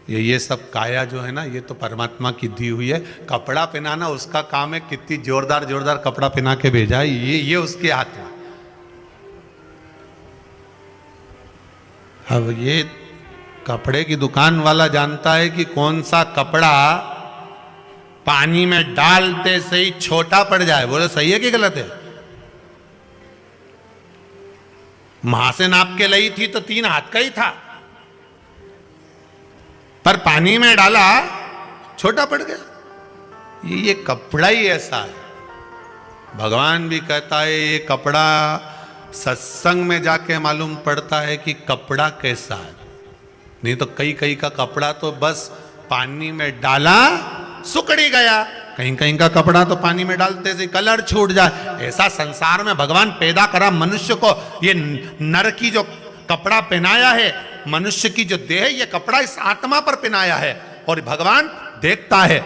ये सब काया जो है ना, ये तो परमात्मा की दी हुई है। कपड़ा पहनाना उसका काम है, कितनी जोरदार जोरदार कपड़ा पहना के भेजा है, ये उसके हाथ में। अब ये कपड़े की दुकान वाला जानता है कि कौन सा कपड़ा पानी में डालते से ही छोटा पड़ जाए। बोले सही है कि गलत है? मां से नाप के लाई थी तो 3 हाथ का ही था, पर पानी में डाला छोटा पड़ गया। ये कपड़ा ही ऐसा है। भगवान भी कहता है ये कपड़ा, सत्संग में जाके मालूम पड़ता है कि कपड़ा कैसा है। नहीं तो कई कई का कपड़ा तो बस पानी में डाला सुकड़ी गया, कहीं कहीं का कपड़ा तो पानी में डालते से कलर छूट जाए। ऐसा संसार में भगवान पैदा करा मनुष्य को। ये नर की जो कपड़ा पहनाया है, मनुष्य की जो देह है, ये कपड़ा इस आत्मा पर पहनाया है। और भगवान देखता है,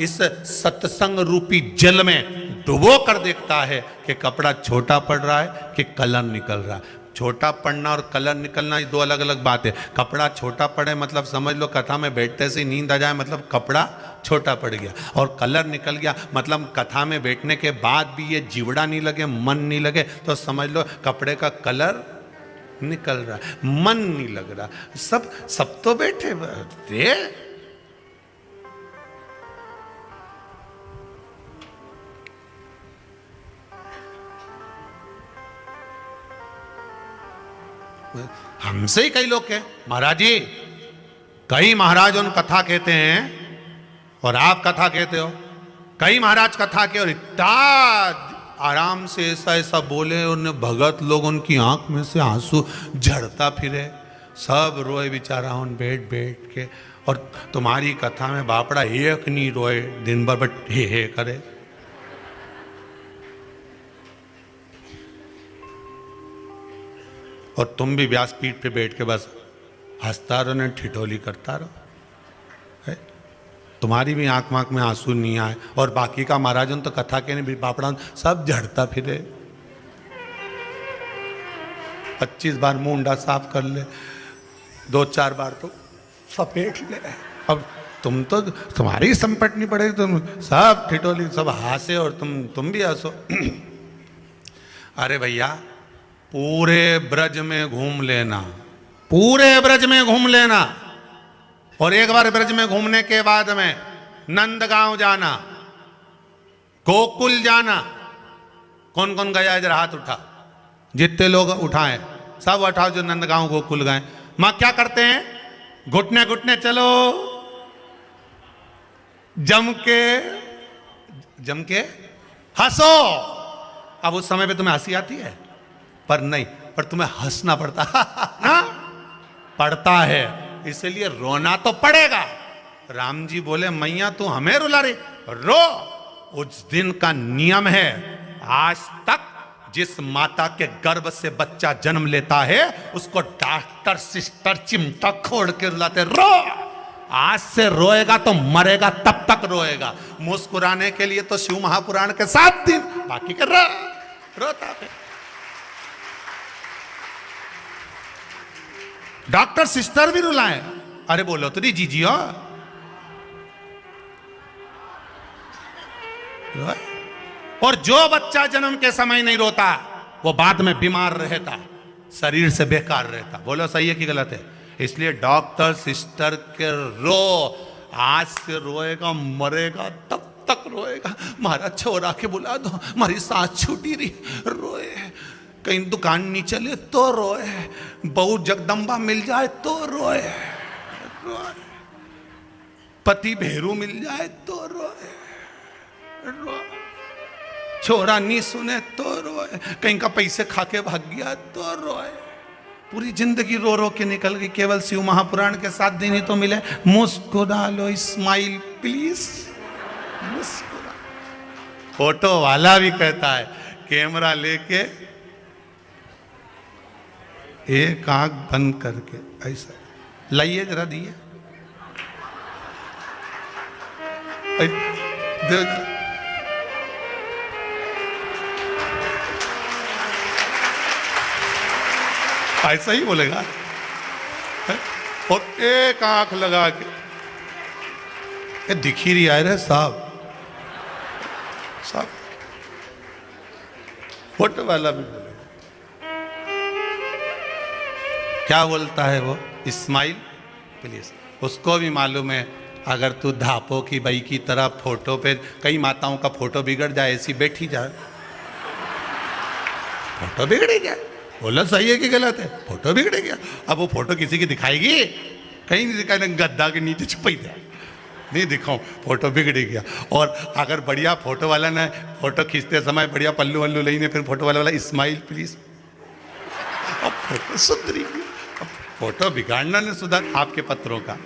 इस सत्संग रूपी जल में डुबो कर देखता है कि कपड़ा छोटा पड़ रहा है कि कलर निकल रहा है। छोटा पड़ना और कलर निकलना ये 2 अलग अलग बात है। कपड़ा छोटा पड़े मतलब समझ लो कथा में बैठते से नींद आ जाए, मतलब कपड़ा छोटा पड़ गया। और कलर निकल गया मतलब कथा में बैठने के बाद भी ये जीवड़ा नहीं लगे, मन नहीं लगे, तो समझ लो कपड़े का कलर निकल रहा है, मन नहीं लग रहा। सब तो बैठे रे। हमसे ही कई लोग कहे महाराज जी, कई महाराज उन कथा कहते हैं और आप कथा कहते हो। कई महाराज कथा के और इतना आराम से ऐसा ऐसा बोले, उन्हें भगत लोग उनकी आंख में से आंसू झड़ता फिरे, सब रोए बेचारा उन बैठ बैठ के। और तुम्हारी कथा में बापड़ा एक नहीं रोए दिन भर, बट हे करे। और तुम भी व्यासपीठ पे बैठ के बस हंसता रहो, ने ठिठोली करता रहो। तुम्हारी भी आंख में आंसू नहीं आए और बाकी का महाराजन तो कथा के नहीं, बापड़ा सब झड़ता फिरे। 25 बार मुंडा साफ कर ले, 2-4 बार तो सपेट ले। अब तुम तो, तुम्हारी संपट नहीं पड़ेगी, तुम सब ठिठोली, सब हंसे और तुम भी हंसो। अरे भैया, पूरे ब्रज में घूम लेना, पूरे ब्रज में घूम लेना। और एक बार ब्रज में घूमने के बाद में नंदगांव जाना, गोकुल जाना। कौन कौन गया इधर हाथ उठा, जितने लोग उठाए सब उठाओ जो नंदगांव गोकुल गए। मां क्या करते हैं, घुटने घुटने चलो, जम के हंसो। अब उस समय पे तुम्हें हंसी आती है पर नहीं, पर तुम्हें हंसना पड़ता पड़ता है, इसलिए रोना तो पड़ेगा। राम जी बोले मैया तू हमें रुला रही, रो। उस दिन का नियम है, आज तक जिस माता के गर्भ से बच्चा जन्म लेता है उसको डॉक्टर सिस्टर चिमटा खोड़ के रुलाते, रो। आज से रोएगा तो मरेगा, तब तक रोएगा। मुस्कुराने के लिए तो शिव महापुराण के 7 दिन, बाकी के रोता है। डॉक्टर सिस्टर भी रुलाए, अरे बोलो तो नहीं जीजी हो। और जो बच्चा जन्म के समय नहीं रोता वो बाद में बीमार रहता, शरीर से बेकार रहता। बोलो सही है कि गलत है? इसलिए डॉक्टर सिस्टर के रो, आज से रोएगा मरेगा तब तक रोएगा। महाराज छोरा के बुला दो, हमारी सांस छूटी रही, रोए। कहीं दुकान नहीं चले तो रोए, बहू जगदम्बा मिल जाए तो रोए, रोए, पति भेरू मिल जाए तो रोए, रोए, छोरा नहीं सुने तो रोए, कहीं का पैसे खा के भाग गया तो रोए। पूरी जिंदगी रो रो के निकल गई, केवल शिव महापुराण के 7 दिन ही तो मिले। मुस्कुरा लो, स्माइल प्लीज, मुस्कुरा। फोटो वाला भी कहता है कैमरा लेके एक आंख बंद करके ऐसा लाइए, जरा दिए ऐसा ही बोलेगा और एक आंख लगा के, ये दिख ही रही है साहब, साहब फोटो वाला भी बोलेगा। क्या बोलता है वो? Smile please. उसको भी मालूम है अगर तू धापो की बई की तरह फोटो पे, कई माताओं का फोटो बिगड़ जाए, ऐसी बैठी जाए, फोटो बिगड़ गया, बोला सही है कि गलत है, फोटो बिगड़ गया। अब वो फोटो किसी की दिखाएगी? कहीं नहीं दिखाई, गद्दा के नीचे छुपाई जाए, नहीं दिखाऊं, फोटो बिगड़ गया। और अगर बढ़िया फोटो वाला ने फोटो खींचते समय बढ़िया पल्लू वल्लू लेने, फिर फोटो वाला स्माइल प्लीज, अब फोटो सुधरी, फोटो बिगाड़ना ने सुधार आपके पत्रों का।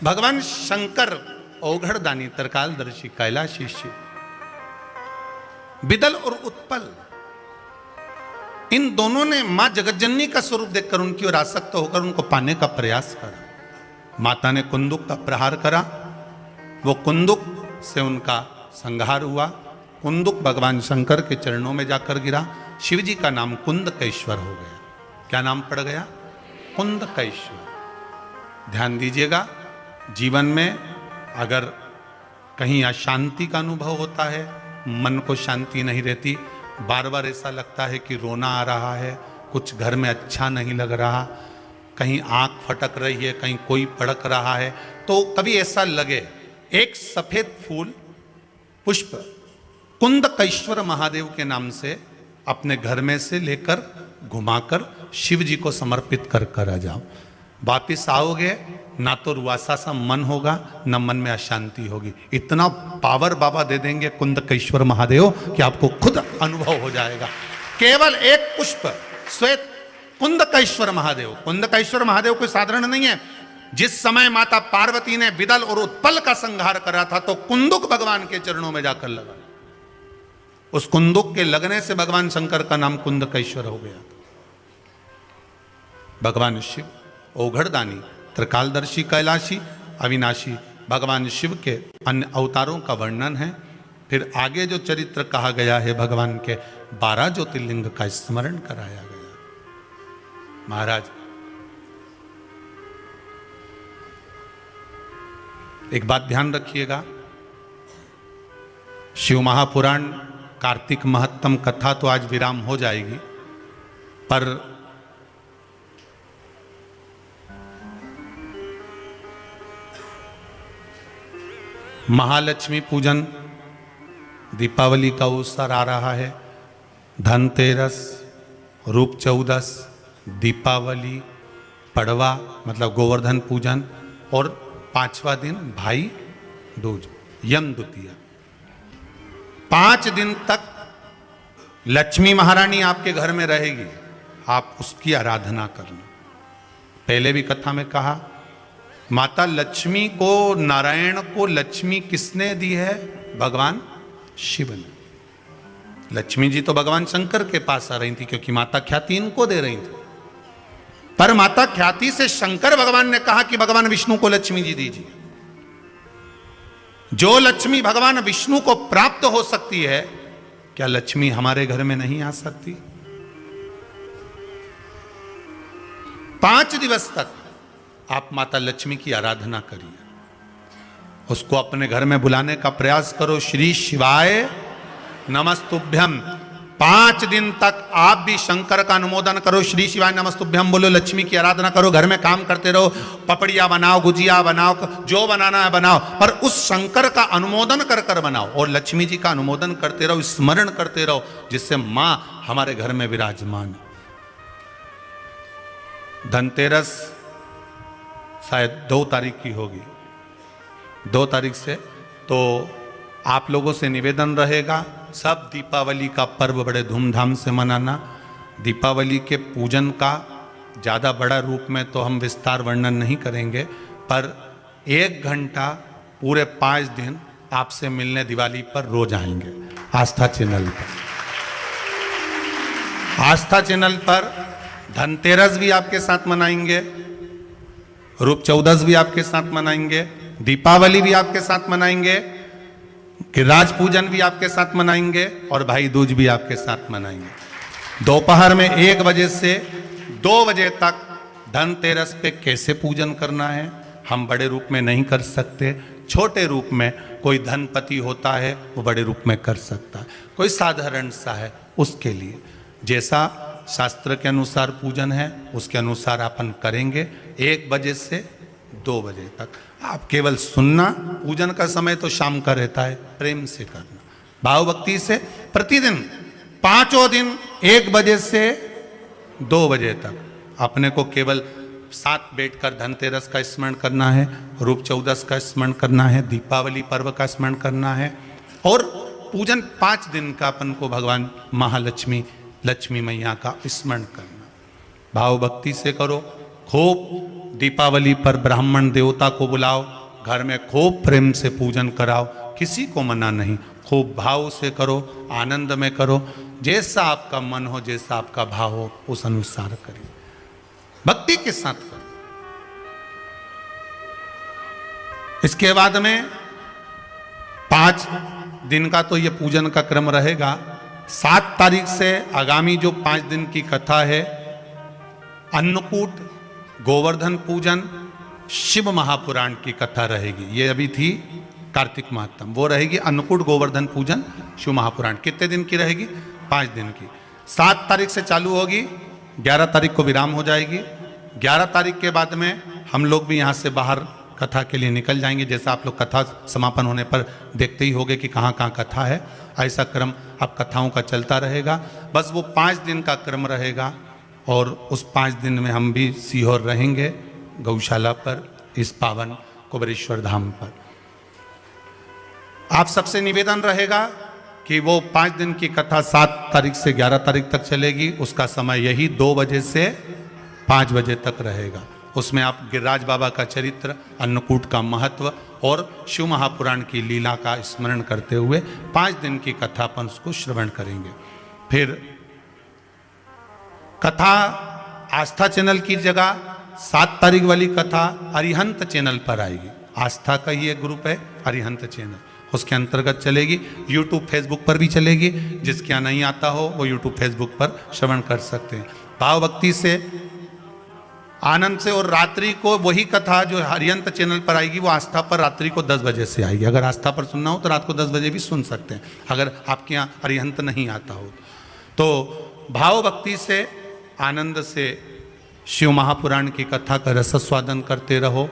भगवान शंकर औघड़दानी, त्रिकालदर्शी, कैलाशी शिव, बिदल और उत्पल, इन दोनों ने मां जगतजननी का स्वरूप देखकर उनकी ओर आसक्त होकर उनको पाने का प्रयास करा। माता ने कुंदुक का प्रहार करा, वो कुंदुक से उनका संहार हुआ। कुंदुक भगवान शंकर के चरणों में जाकर गिरा। शिव जी का नाम कुंदकेश्वर हो गया। क्या नाम पड़ गया? कुंदकेश्वर। ध्यान दीजिएगा, जीवन में अगर कहीं अशांति का अनुभव होता है, मन को शांति नहीं रहती, बार बार ऐसा लगता है कि रोना आ रहा है, कुछ घर में अच्छा नहीं लग रहा, कहीं आंख फटक रही है, कहीं कोई पड़क रहा है, तो कभी ऐसा लगे एक सफेद फूल पुष्प कुंदकेश्वर महादेव के नाम से अपने घर में से लेकर घुमाकर शिव जी को समर्पित कर कर आ जाओ। वापिस आओगे ना तो रुआसा सा मन होगा, न मन में अशांति होगी। इतना पावर बाबा दे देंगे कुंदकेश्वर महादेव कि आपको खुद अनुभव हो जाएगा। केवल एक पुष्प श्वेत कुंदकेश्वर महादेव। कुंदकेश्वर महादेव कोई साधारण नहीं है। जिस समय माता पार्वती ने बिदल और उत्पल का संहार करा था तो कुंदुक भगवान के चरणों में जाकर लगा। उस कुंदुक के लगने से भगवान शंकर का नाम कुंदकेश्वर हो गया। भगवान शिव औघड़दानी, त्रिकालदर्शी, कैलाशी, अविनाशी, भगवान शिव के अन्य अवतारों का वर्णन है। फिर आगे जो चरित्र कहा गया है, भगवान के 12 ज्योतिर्लिंग का स्मरण कराया गया। महाराज, एक बात ध्यान रखिएगा, शिव महापुराण कार्तिक महत्तम कथा तो आज विराम हो जाएगी, पर महालक्ष्मी पूजन, दीपावली का अवसर आ रहा है, धनतेरस, रूप चौदस, दीपावली, पड़वा मतलब गोवर्धन पूजन, और 5वां दिन भाई दूज, यम द्वितीया। 5 दिन तक लक्ष्मी महारानी आपके घर में रहेगी, आप उसकी आराधना करना। पहले भी कथा में कहा, माता लक्ष्मी को, नारायण को लक्ष्मी किसने दी है? भगवान शिव ने। लक्ष्मी जी तो भगवान शंकर के पास आ रही थी क्योंकि माता ख्याति इनको दे रही थी, पर माता ख्याति से शंकर भगवान ने कहा कि भगवान विष्णु को लक्ष्मी जी दीजिए। जो लक्ष्मी भगवान विष्णु को प्राप्त हो सकती है, क्या लक्ष्मी हमारे घर में नहीं आ सकती? 5 दिवस तक आप माता लक्ष्मी की आराधना करिए, उसको अपने घर में बुलाने का प्रयास करो। श्री शिवाय नमस्तुभ्यम, 5 दिन तक आप भी शंकर का अनुमोदन करो, श्री शिवाय नमस्तुभ्यम बोलो, लक्ष्मी की आराधना करो, घर में काम करते रहो, पपड़िया बनाओ, गुजिया बनाओ, जो बनाना है बनाओ, पर उस शंकर का अनुमोदन कर कर बनाओ और लक्ष्मी जी का अनुमोदन करते रहो, स्मरण करते रहो, जिससे मां हमारे घर में विराजमान। धनतेरस शायद 2 तारीख की होगी, 2 तारीख से, तो आप लोगों से निवेदन रहेगा सब दीपावली का पर्व बड़े धूमधाम से मनाना। दीपावली के पूजन का ज़्यादा बड़ा रूप में तो हम विस्तार वर्णन नहीं करेंगे, पर 1 घंटा पूरे 5 दिन आपसे मिलने दिवाली पर रोज आएंगे आस्था चैनल पर। आस्था चैनल पर धनतेरस भी आपके साथ मनाएंगे, रूप चौदस भी आपके साथ मनाएंगे, दीपावली भी आपके साथ मनाएंगे, गिरिराज पूजन भी आपके साथ मनाएंगे और भाई दूज भी आपके साथ मनाएंगे। दोपहर में 1 बजे से 2 बजे तक धनतेरस पे कैसे पूजन करना है हम बड़े रूप में नहीं कर सकते, छोटे रूप में कोई धनपति होता है वो बड़े रूप में कर सकता है, कोई साधारण सा है उसके लिए जैसा शास्त्र के अनुसार पूजन है उसके अनुसार अपन करेंगे। 1 बजे से 2 बजे तक आप केवल सुनना, पूजन का समय तो शाम का रहता है, प्रेम से करना, भाव भक्ति से प्रतिदिन 5 दिन 1 बजे से 2 बजे तक अपने को केवल साथ बैठकर धनतेरस का स्मरण करना है, रूप चौदस का स्मरण करना है, दीपावली पर्व का स्मरण करना है और पूजन 5 दिन का अपन को भगवान महालक्ष्मी लक्ष्मी मैया का स्मरण करना। भाव भक्ति से करो, खूब दीपावली पर ब्राह्मण देवता को बुलाओ, घर में खूब प्रेम से पूजन कराओ, किसी को मना नहीं, खूब भाव से करो, आनंद में करो, जैसा आपका मन हो, जैसा आपका भाव हो उस अनुसार करिए, भक्ति के साथ करो। इसके बाद में 5 दिन का तो ये पूजन का क्रम रहेगा। 7 तारीख से आगामी जो 5 दिन की कथा है, अन्नकूट, गोवर्धन पूजन, शिव महापुराण की कथा रहेगी। ये अभी थी कार्तिक महात्म, वो रहेगी अन्नकूट, गोवर्धन पूजन, शिव महापुराण। कितने दिन की रहेगी? 5 दिन की। 7 तारीख से चालू होगी, 11 तारीख को विराम हो जाएगी। 11 तारीख के बाद में हम लोग भी यहाँ से बाहर कथा के लिए निकल जाएंगे। जैसा आप लोग कथा समापन होने पर देखते ही होंगे कि कहाँ कहाँ कथा है, ऐसा क्रम अब कथाओं का चलता रहेगा। बस वो 5 दिन का क्रम रहेगा और उस 5 दिन में हम भी सीहोर रहेंगे गौशाला पर, इस पावन कुबेरेश्वर धाम पर। आप सबसे निवेदन रहेगा कि वो 5 दिन की कथा 7 तारीख से 11 तारीख तक चलेगी। उसका समय यही 2 बजे से 5 बजे तक रहेगा। उसमें आप गिरिराज बाबा का चरित्र, अन्नकूट का महत्व और शिव महापुराण की लीला का स्मरण करते हुए 5 दिन की कथा अपन उसको श्रवण करेंगे। फिर कथा आस्था चैनल की जगह 7 तारीख वाली कथा अरिहंत चैनल पर आएगी। आस्था का ही एक ग्रुप है अरिहंत चैनल, उसके अंतर्गत चलेगी। यूट्यूब फेसबुक पर भी चलेगी, जिसके यहाँ नहीं आता हो वो यूट्यूब फेसबुक पर श्रवण कर सकते हैं। भाव भक्ति से, आनंद से। और रात्रि को वही कथा जो अरिहंत चैनल पर आएगी वो आस्था पर रात्रि को 10 बजे से आएगी। अगर आस्था पर सुनना हो तो रात को 10 बजे भी सुन सकते हैं, अगर आपके यहाँ अरिहंत नहीं आता हो तो। भाव भक्ति से, आनंद से शिव महापुराण की कथा का रसस्वादन करते रहो।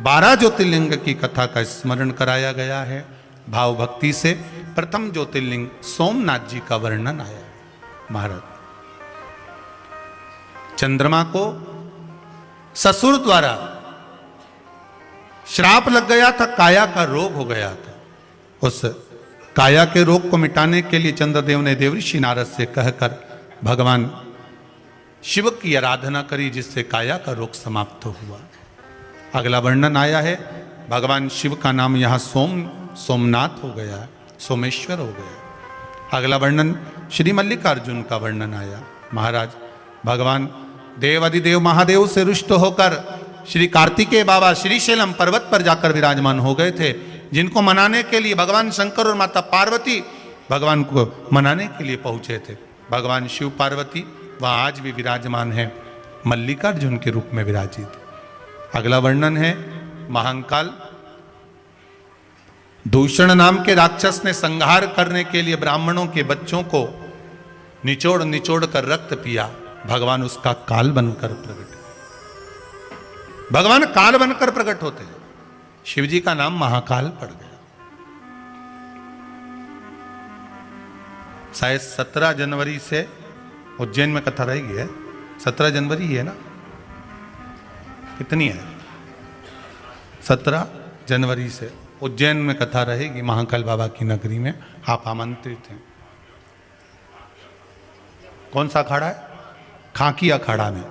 12 ज्योतिर्लिंग की कथा का स्मरण कराया गया है। भाव भक्ति से प्रथम ज्योतिर्लिंग सोमनाथ जी का वर्णन आया। महाराज चंद्रमा को ससुर द्वारा श्राप लग गया था, काया का रोग हो गया था। उस काया के रोग को मिटाने के लिए चंद्रदेव ने देवऋषि नारद से कहकर भगवान शिव की आराधना करी, जिससे काया का रोग समाप्त हुआ। अगला वर्णन आया है, भगवान शिव का नाम यहाँ सोमनाथ हो गया, सोमेश्वर हो गया। अगला वर्णन श्री मल्लिकार्जुन का वर्णन आया। महाराज भगवान देवाधिदेव महादेव से रुष्ट होकर श्री कार्तिकेय बाबा श्रीशैलम पर्वत पर जाकर विराजमान हो गए थे, जिनको मनाने के लिए भगवान शंकर और माता पार्वती भगवान को मनाने के लिए पहुंचे थे। भगवान शिव पार्वती वह आज भी विराजमान है, मल्लिकार्जुन के रूप में विराजित। अगला वर्णन है महाकाल। दूषण नाम के राक्षस ने संहार करने के लिए ब्राह्मणों के बच्चों को निचोड़ निचोड़ कर रक्त पिया, भगवान उसका काल बनकर प्रकट। भगवान काल बनकर प्रकट होते हैं। शिव जी का नाम महाकाल पड़ गया। शायद 17 जनवरी से उज्जैन में कथा रहेगी है। 17 जनवरी ही है ना, कितनी है? 17 जनवरी से उज्जैन में कथा रहेगी महाकाल बाबा की नगरी में। आप आमंत्रित हैं। कौन सा अखाड़ा है? खाकी अखाड़ा में।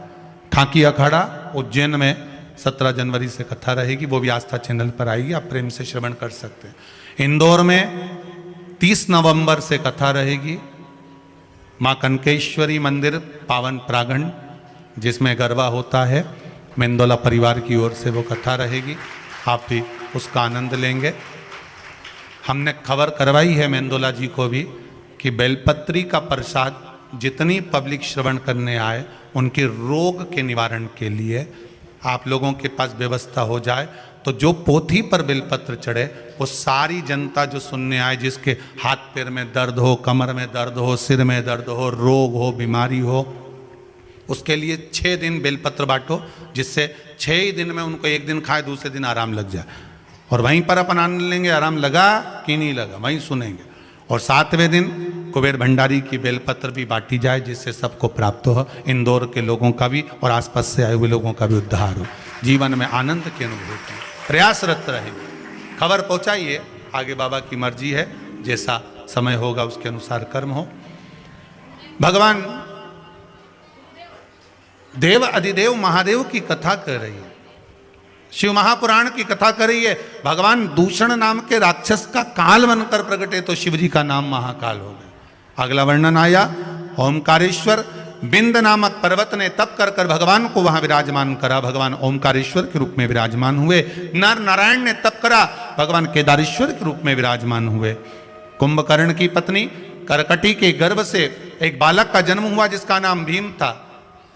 खाकी अखाड़ा उज्जैन में 17 जनवरी से कथा रहेगी। वो भी आस्था चैनल पर आएगी, आप प्रेम से श्रवण कर सकते हैं। इंदौर में 30 नवंबर से कथा रहेगी। माँ कनकेश्वरी मंदिर पावन प्रांगण जिसमें गरबा होता है, मेंदोला परिवार की ओर से वो कथा रहेगी। आप भी उसका आनंद लेंगे। हमने खबर करवाई है मेंदोला जी को भी कि बेलपत्री का प्रसाद जितनी पब्लिक श्रवण करने आए उनके रोग के निवारण के लिए आप लोगों के पास व्यवस्था हो जाए, तो जो पोथी पर बेलपत्र चढ़े वो सारी जनता जो सुनने आए, जिसके हाथ पैर में दर्द हो, कमर में दर्द हो, सिर में दर्द हो, रोग हो, बीमारी हो, उसके लिए 6 दिन बेलपत्र बांटो, जिससे 6 ही दिन में उनको एक दिन खाए, दूसरे दिन आराम लग जाए। और वहीं पर अपन आनंद लेंगे, आराम लगा कि नहीं लगा वहीं सुनेंगे। और 7वें दिन कुबेर भंडारी की बेलपत्र भी बांटी जाए, जिससे सबको प्राप्त हो, इंदौर के लोगों का भी और आसपास से आए हुए लोगों का भी उद्धार हो, जीवन में आनंद की अनुभूति, प्रयासरत रहे। खबर पहुंचाइए, आगे बाबा की मर्जी है, जैसा समय होगा उसके अनुसार कर्म हो। भगवान देव अधिदेव महादेव की कथा कर रही है, शिव महापुराण की कथा कर रही है। भगवान दूषण नाम के राक्षस का काल बनकर प्रकटे तो शिव जी का नाम महाकाल हो गया। अगला वर्णन आया, ओमकारेश्वर बिंद नामक पर्वत ने तप कर कर भगवान को वहां विराजमान करा। भगवान ओमकारेश्वर के रूप में विराजमान हुए। नर नारायण ने तप करा, भगवान केदारेश्वर के रूप में विराजमान हुए। कुंभकर्ण की पत्नी करकटी के गर्भ से एक बालक का जन्म हुआ जिसका नाम भीम था,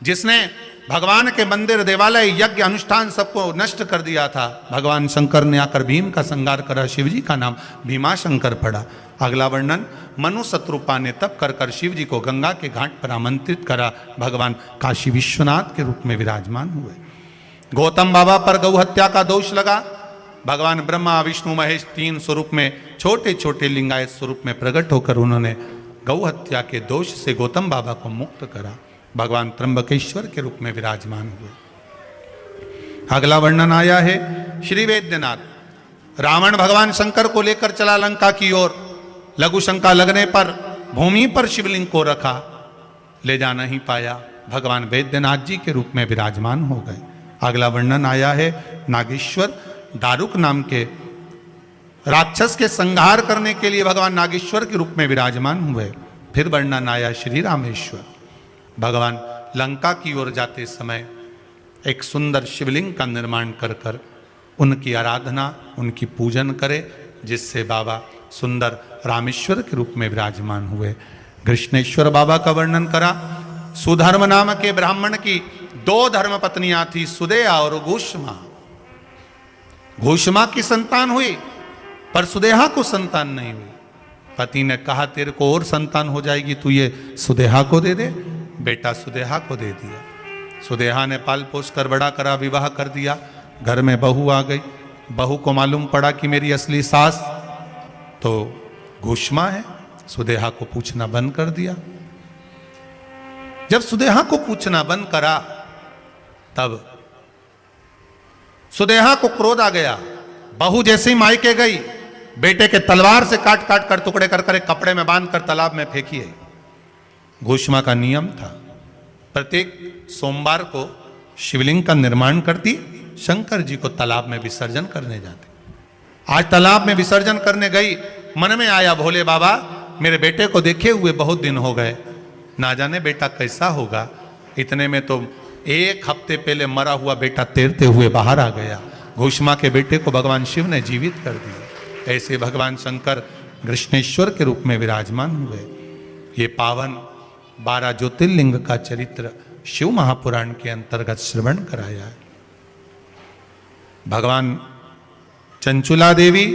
जिसने भगवान के मंदिर, देवालय, यज्ञ, अनुष्ठान सबको नष्ट कर दिया था। भगवान शंकर ने आकर भीम का संहार करा, शिव जी का नाम भीमा शंकर पड़ा। अगला वर्णन, मनु शत्रुपा ने तप कर कर शिव जी को गंगा के घाट पर आमंत्रित करा। भगवान काशी विश्वनाथ के रूप में विराजमान हुए। गौतम बाबा पर गौ हत्या का दोष लगा। भगवान ब्रह्मा विष्णु महेश 3 स्वरूप में छोटे छोटे लिंगायत स्वरूप में प्रकट होकर उन्होंने गौ हत्या के दोष से गौतम बाबा को मुक्त करा। भगवान त्र्यंबकेश्वर के रूप में विराजमान हुए। अगला वर्णन आया है श्री वैद्यनाथ। रावण भगवान शंकर को लेकर चला लंका की ओर। लघु शंका लगने पर भूमि पर शिवलिंग को रखा, ले जा नहीं पाया। भगवान वैद्यनाथ जी के रूप में विराजमान हो गए। अगला वर्णन आया है नागेश्वर। दारुक नाम के राक्षस के संहार करने के लिए भगवान नागेश्वर के रूप में विराजमान हुए। फिर वर्णन आया श्री रामेश्वर। भगवान लंका की ओर जाते समय एक सुंदर शिवलिंग का निर्माण कर कर उनकी आराधना, उनकी पूजन करे, जिससे बाबा सुंदर रामेश्वर के रूप में विराजमान हुए। कृष्णेश्वर बाबा का वर्णन करा। सुधर्म नाम के ब्राह्मण की 2 धर्म पत्नियां थी, सुदेहा और घोषमा। घोषमा की संतान हुई पर सुदेहा को संतान नहीं हुई। पति ने कहा तेरे को और संतान हो जाएगी, तू ये सुदेहा को दे दे। बेटा सुदेहा को दे दिया। सुदेहा ने पाल पोस कर बड़ा करा, विवाह कर दिया। घर में बहू आ गई। बहू को मालूम पड़ा कि मेरी असली सास तो घोषमा है। सुदेहा को पूछना बंद कर दिया। जब सुदेहा को पूछना बंद करा तब सुदेहा को क्रोध आ गया। बहू जैसे ही मायके गई, बेटे के तलवार से काट काट कर टुकड़े कर कर एक कपड़े में बांध कर तालाब में फेंकी है। घोषमा का नियम था, प्रत्येक सोमवार को शिवलिंग का निर्माण करती, शंकर जी को तालाब में विसर्जन करने जाते। आज तालाब में विसर्जन करने गई, मन में आया भोले बाबा मेरे बेटे को देखे हुए बहुत दिन हो गए, ना जाने बेटा कैसा होगा। इतने में तो 1 हफ्ते पहले मरा हुआ बेटा तैरते हुए बाहर आ गया। घोषमा के बेटे को भगवान शिव ने जीवित कर दिया। ऐसे भगवान शंकर कृष्णेश्वर के रूप में विराजमान हुए। ये पावन 12 ज्योतिर्लिंग का चरित्र शिव महापुराण के अंतर्गत श्रवण कराया है। भगवान चंचुला देवी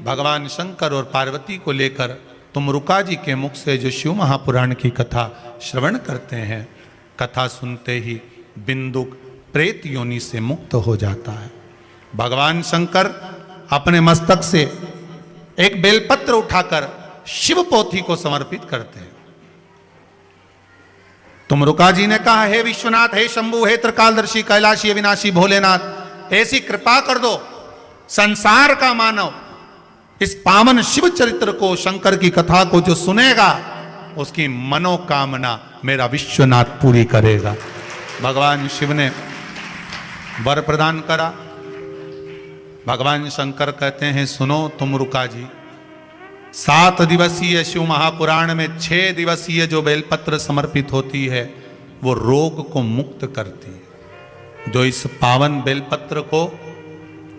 भगवान शंकर और पार्वती को लेकर तुमरुका जी के मुख से जो शिव महापुराण की कथा श्रवण करते हैं, कथा सुनते ही बिंदुक प्रेत योनि से मुक्त हो जाता है। भगवान शंकर अपने मस्तक से एक बेलपत्र उठाकर शिव पोथी को समर्पित करते हैं। तुमरुका जी ने कहा, हे विश्वनाथ, हे शंभु, हे त्रिकालदर्शी, कैलाशी, अविनाशी भोलेनाथ, ऐसी कृपा कर दो, संसार का मानव इस पावन शिव चरित्र को, शंकर की कथा को जो सुनेगा, उसकी मनोकामना मेरा विश्वनाथ पूरी करेगा। भगवान शिव ने वर प्रदान करा। भगवान शंकर कहते हैं, सुनो तुमरुका जी, 7 दिवसीय शिव महापुराण में 6 दिवसीय जो बेलपत्र समर्पित होती है वो रोग को मुक्त करती है। जो इस पावन बेलपत्र को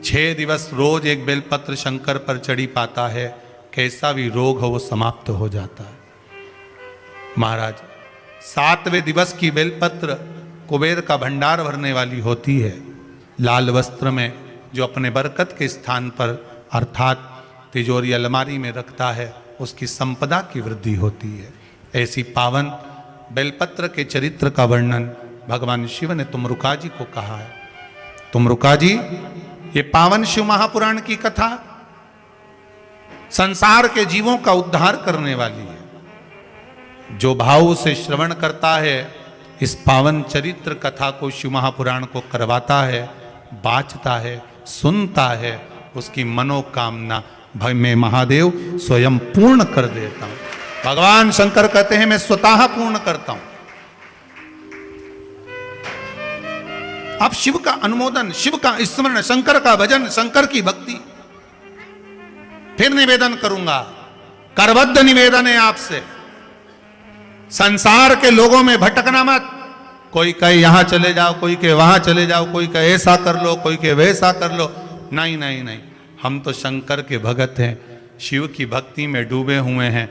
6 दिवस रोज एक बेलपत्र शंकर पर चढ़ी पाता है, कैसा भी रोग हो वो समाप्त हो जाता है। महाराज, 7वें दिवस की बेलपत्र कुबेर का भंडार भरने वाली होती है। लाल वस्त्र में जो अपने बरकत के स्थान पर अर्थात तिजोरी अलमारी में रखता है, उसकी संपदा की वृद्धि होती है। ऐसी पावन बेलपत्र के चरित्र का वर्णन भगवान शिव ने तुमरुका जी को कहा है। तुमरुका जी, ये पावन शिव महापुराण की कथा संसार के जीवों का उद्धार करने वाली है। जो भाव से श्रवण करता है, इस पावन चरित्र कथा को, शिव महापुराण को करवाता है, बाँचता है, सुनता है, उसकी मनोकामना मैं महादेव स्वयं पूर्ण कर देता हूं। भगवान शंकर कहते हैं, मैं स्वतः पूर्ण करता हूं। अब शिव का अनुमोदन, शिव का स्मरण, शंकर का भजन, शंकर की भक्ति। फिर निवेदन करूंगा, करबद्ध निवेदन है आपसे, संसार के लोगों में भटकना मत। कोई कहे यहां चले जाओ, कोई कहे वहां चले जाओ, कोई कहे ऐसा कर लो, कोई कहे वैसा कर लो। नहीं नहीं नहीं, हम तो शंकर के भगत हैं, शिव की भक्ति में डूबे हुए हैं।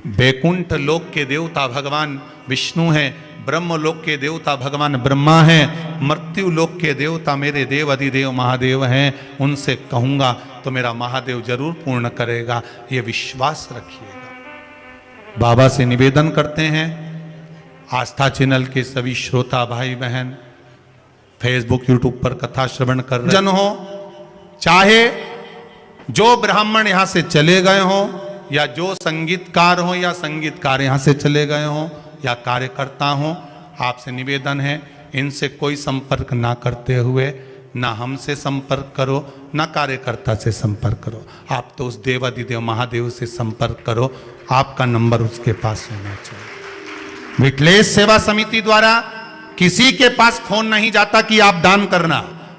बैकुंठ लोक के देवता भगवान विष्णु हैं, ब्रह्म लोक के देवता भगवान ब्रह्मा हैं, मृत्यु लोक के देवता मेरे देव अधिदेव महादेव हैं। उनसे कहूंगा तो मेरा महादेव जरूर पूर्ण करेगा, ये विश्वास रखिएगा। बाबा से निवेदन करते हैं, आस्था चैनल के सभी श्रोता भाई बहन, फेसबुक यूट्यूब पर कथा श्रवण कर रहे जन हो, चाहे जो ब्राह्मण यहां से चले गए हो, या जो संगीतकार हो या संगीतकार यहां से चले गए हो, या कार्यकर्ता हो, आपसे निवेदन है, इनसे कोई संपर्क ना करते हुए ना हमसे संपर्क करो, ना कार्यकर्ता से संपर्क करो। आप तो उस देवाधिदेव महादेव से संपर्क करो, आपका नंबर उसके पास होना चाहिए। विटलेश सेवा समिति द्वारा किसी के पास फोन नहीं जाता कि आप दान करना।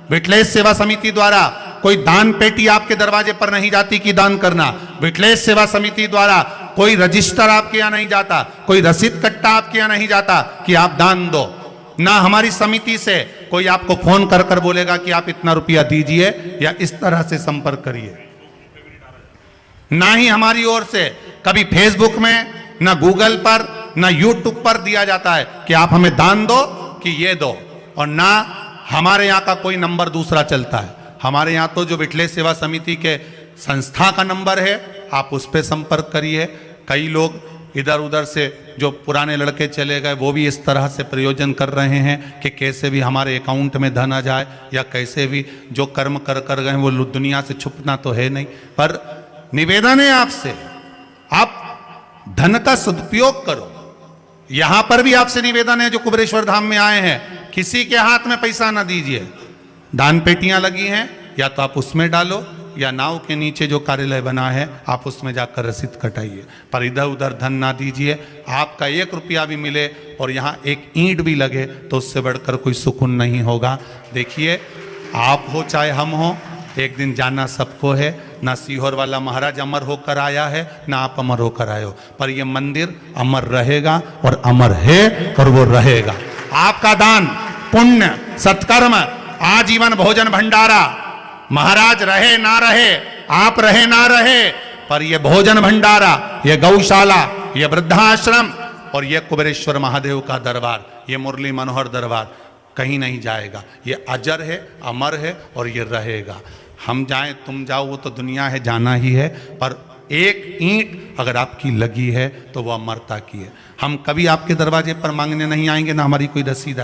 विटलेश सेवा समिति द्वारा कोई दान पेटी आपके दरवाजे पर नहीं जाती कि दान करना। विटलेश सेवा समिति द्वारा कोई रजिस्टर आपके यहाँ नहीं जाता, कोई रसीद कट्टा आपके यहाँ नहीं जाता कि आप दान दो। ना हमारी समिति से कोई आपको फोन कर कर बोलेगा कि आप इतना रुपया दीजिए या इस तरह से संपर्क करिए। ना ही हमारी ओर से कभी फेसबुक में, ना गूगल पर, ना यूट्यूब पर दिया जाता है कि आप हमें दान दो कि ये दो। और ना हमारे यहाँ का कोई नंबर दूसरा चलता है। हमारे यहाँ तो जो विटलेश सेवा समिति के संस्था का नंबर है, आप उस पर संपर्क करिए। कई लोग इधर उधर से जो पुराने लड़के चले गए, वो भी इस तरह से प्रयोजन कर रहे हैं कि कैसे भी हमारे अकाउंट में धन आ जाए, या कैसे भी जो कर्म कर कर गए वो दुनिया से छुपना तो है नहीं। पर निवेदन है आपसे, आप धन का सदुपयोग करो। यहां पर भी आपसे निवेदन है, जो कुबेरेश्वर धाम में आए हैं, किसी के हाथ में पैसा ना दीजिए। दान पेटियां लगी हैं, या तो आप उसमें डालो, या नाव के नीचे जो कार्यालय बना है आप उसमें जाकर रसीद कटाइए, पर इधर उधर धन ना दीजिए। आपका 1 रुपया भी मिले और यहाँ 1 ईंट भी लगे तो उससे बढ़कर कोई सुकून नहीं होगा। देखिए, आप हो चाहे हम हो, एक दिन जाना सबको है। ना सीहोर वाला महाराज अमर होकर आया है, ना आप अमर होकर आए हो, पर यह मंदिर अमर रहेगा और अमर है और वो रहेगा। आपका दान, पुण्य, सत्कर्म, आजीवन भोजन भंडारा, महाराज रहे ना रहे, आप रहे ना रहे, पर यह भोजन भंडारा, यह गौशाला, यह वृद्धाश्रम और यह कुबेरेश्वर महादेव का दरबार, यह मुरली मनोहर दरबार कहीं नहीं जाएगा। यह अजर है, अमर है और यह रहेगा। हम जाएं तुम जाओ वो तो दुनिया है, जाना ही है, पर एक ईंट अगर आपकी लगी है तो वह अमरता की है। हम कभी आपके दरवाजे पर मांगने नहीं आएंगे, ना हमारी कोई रसीद है।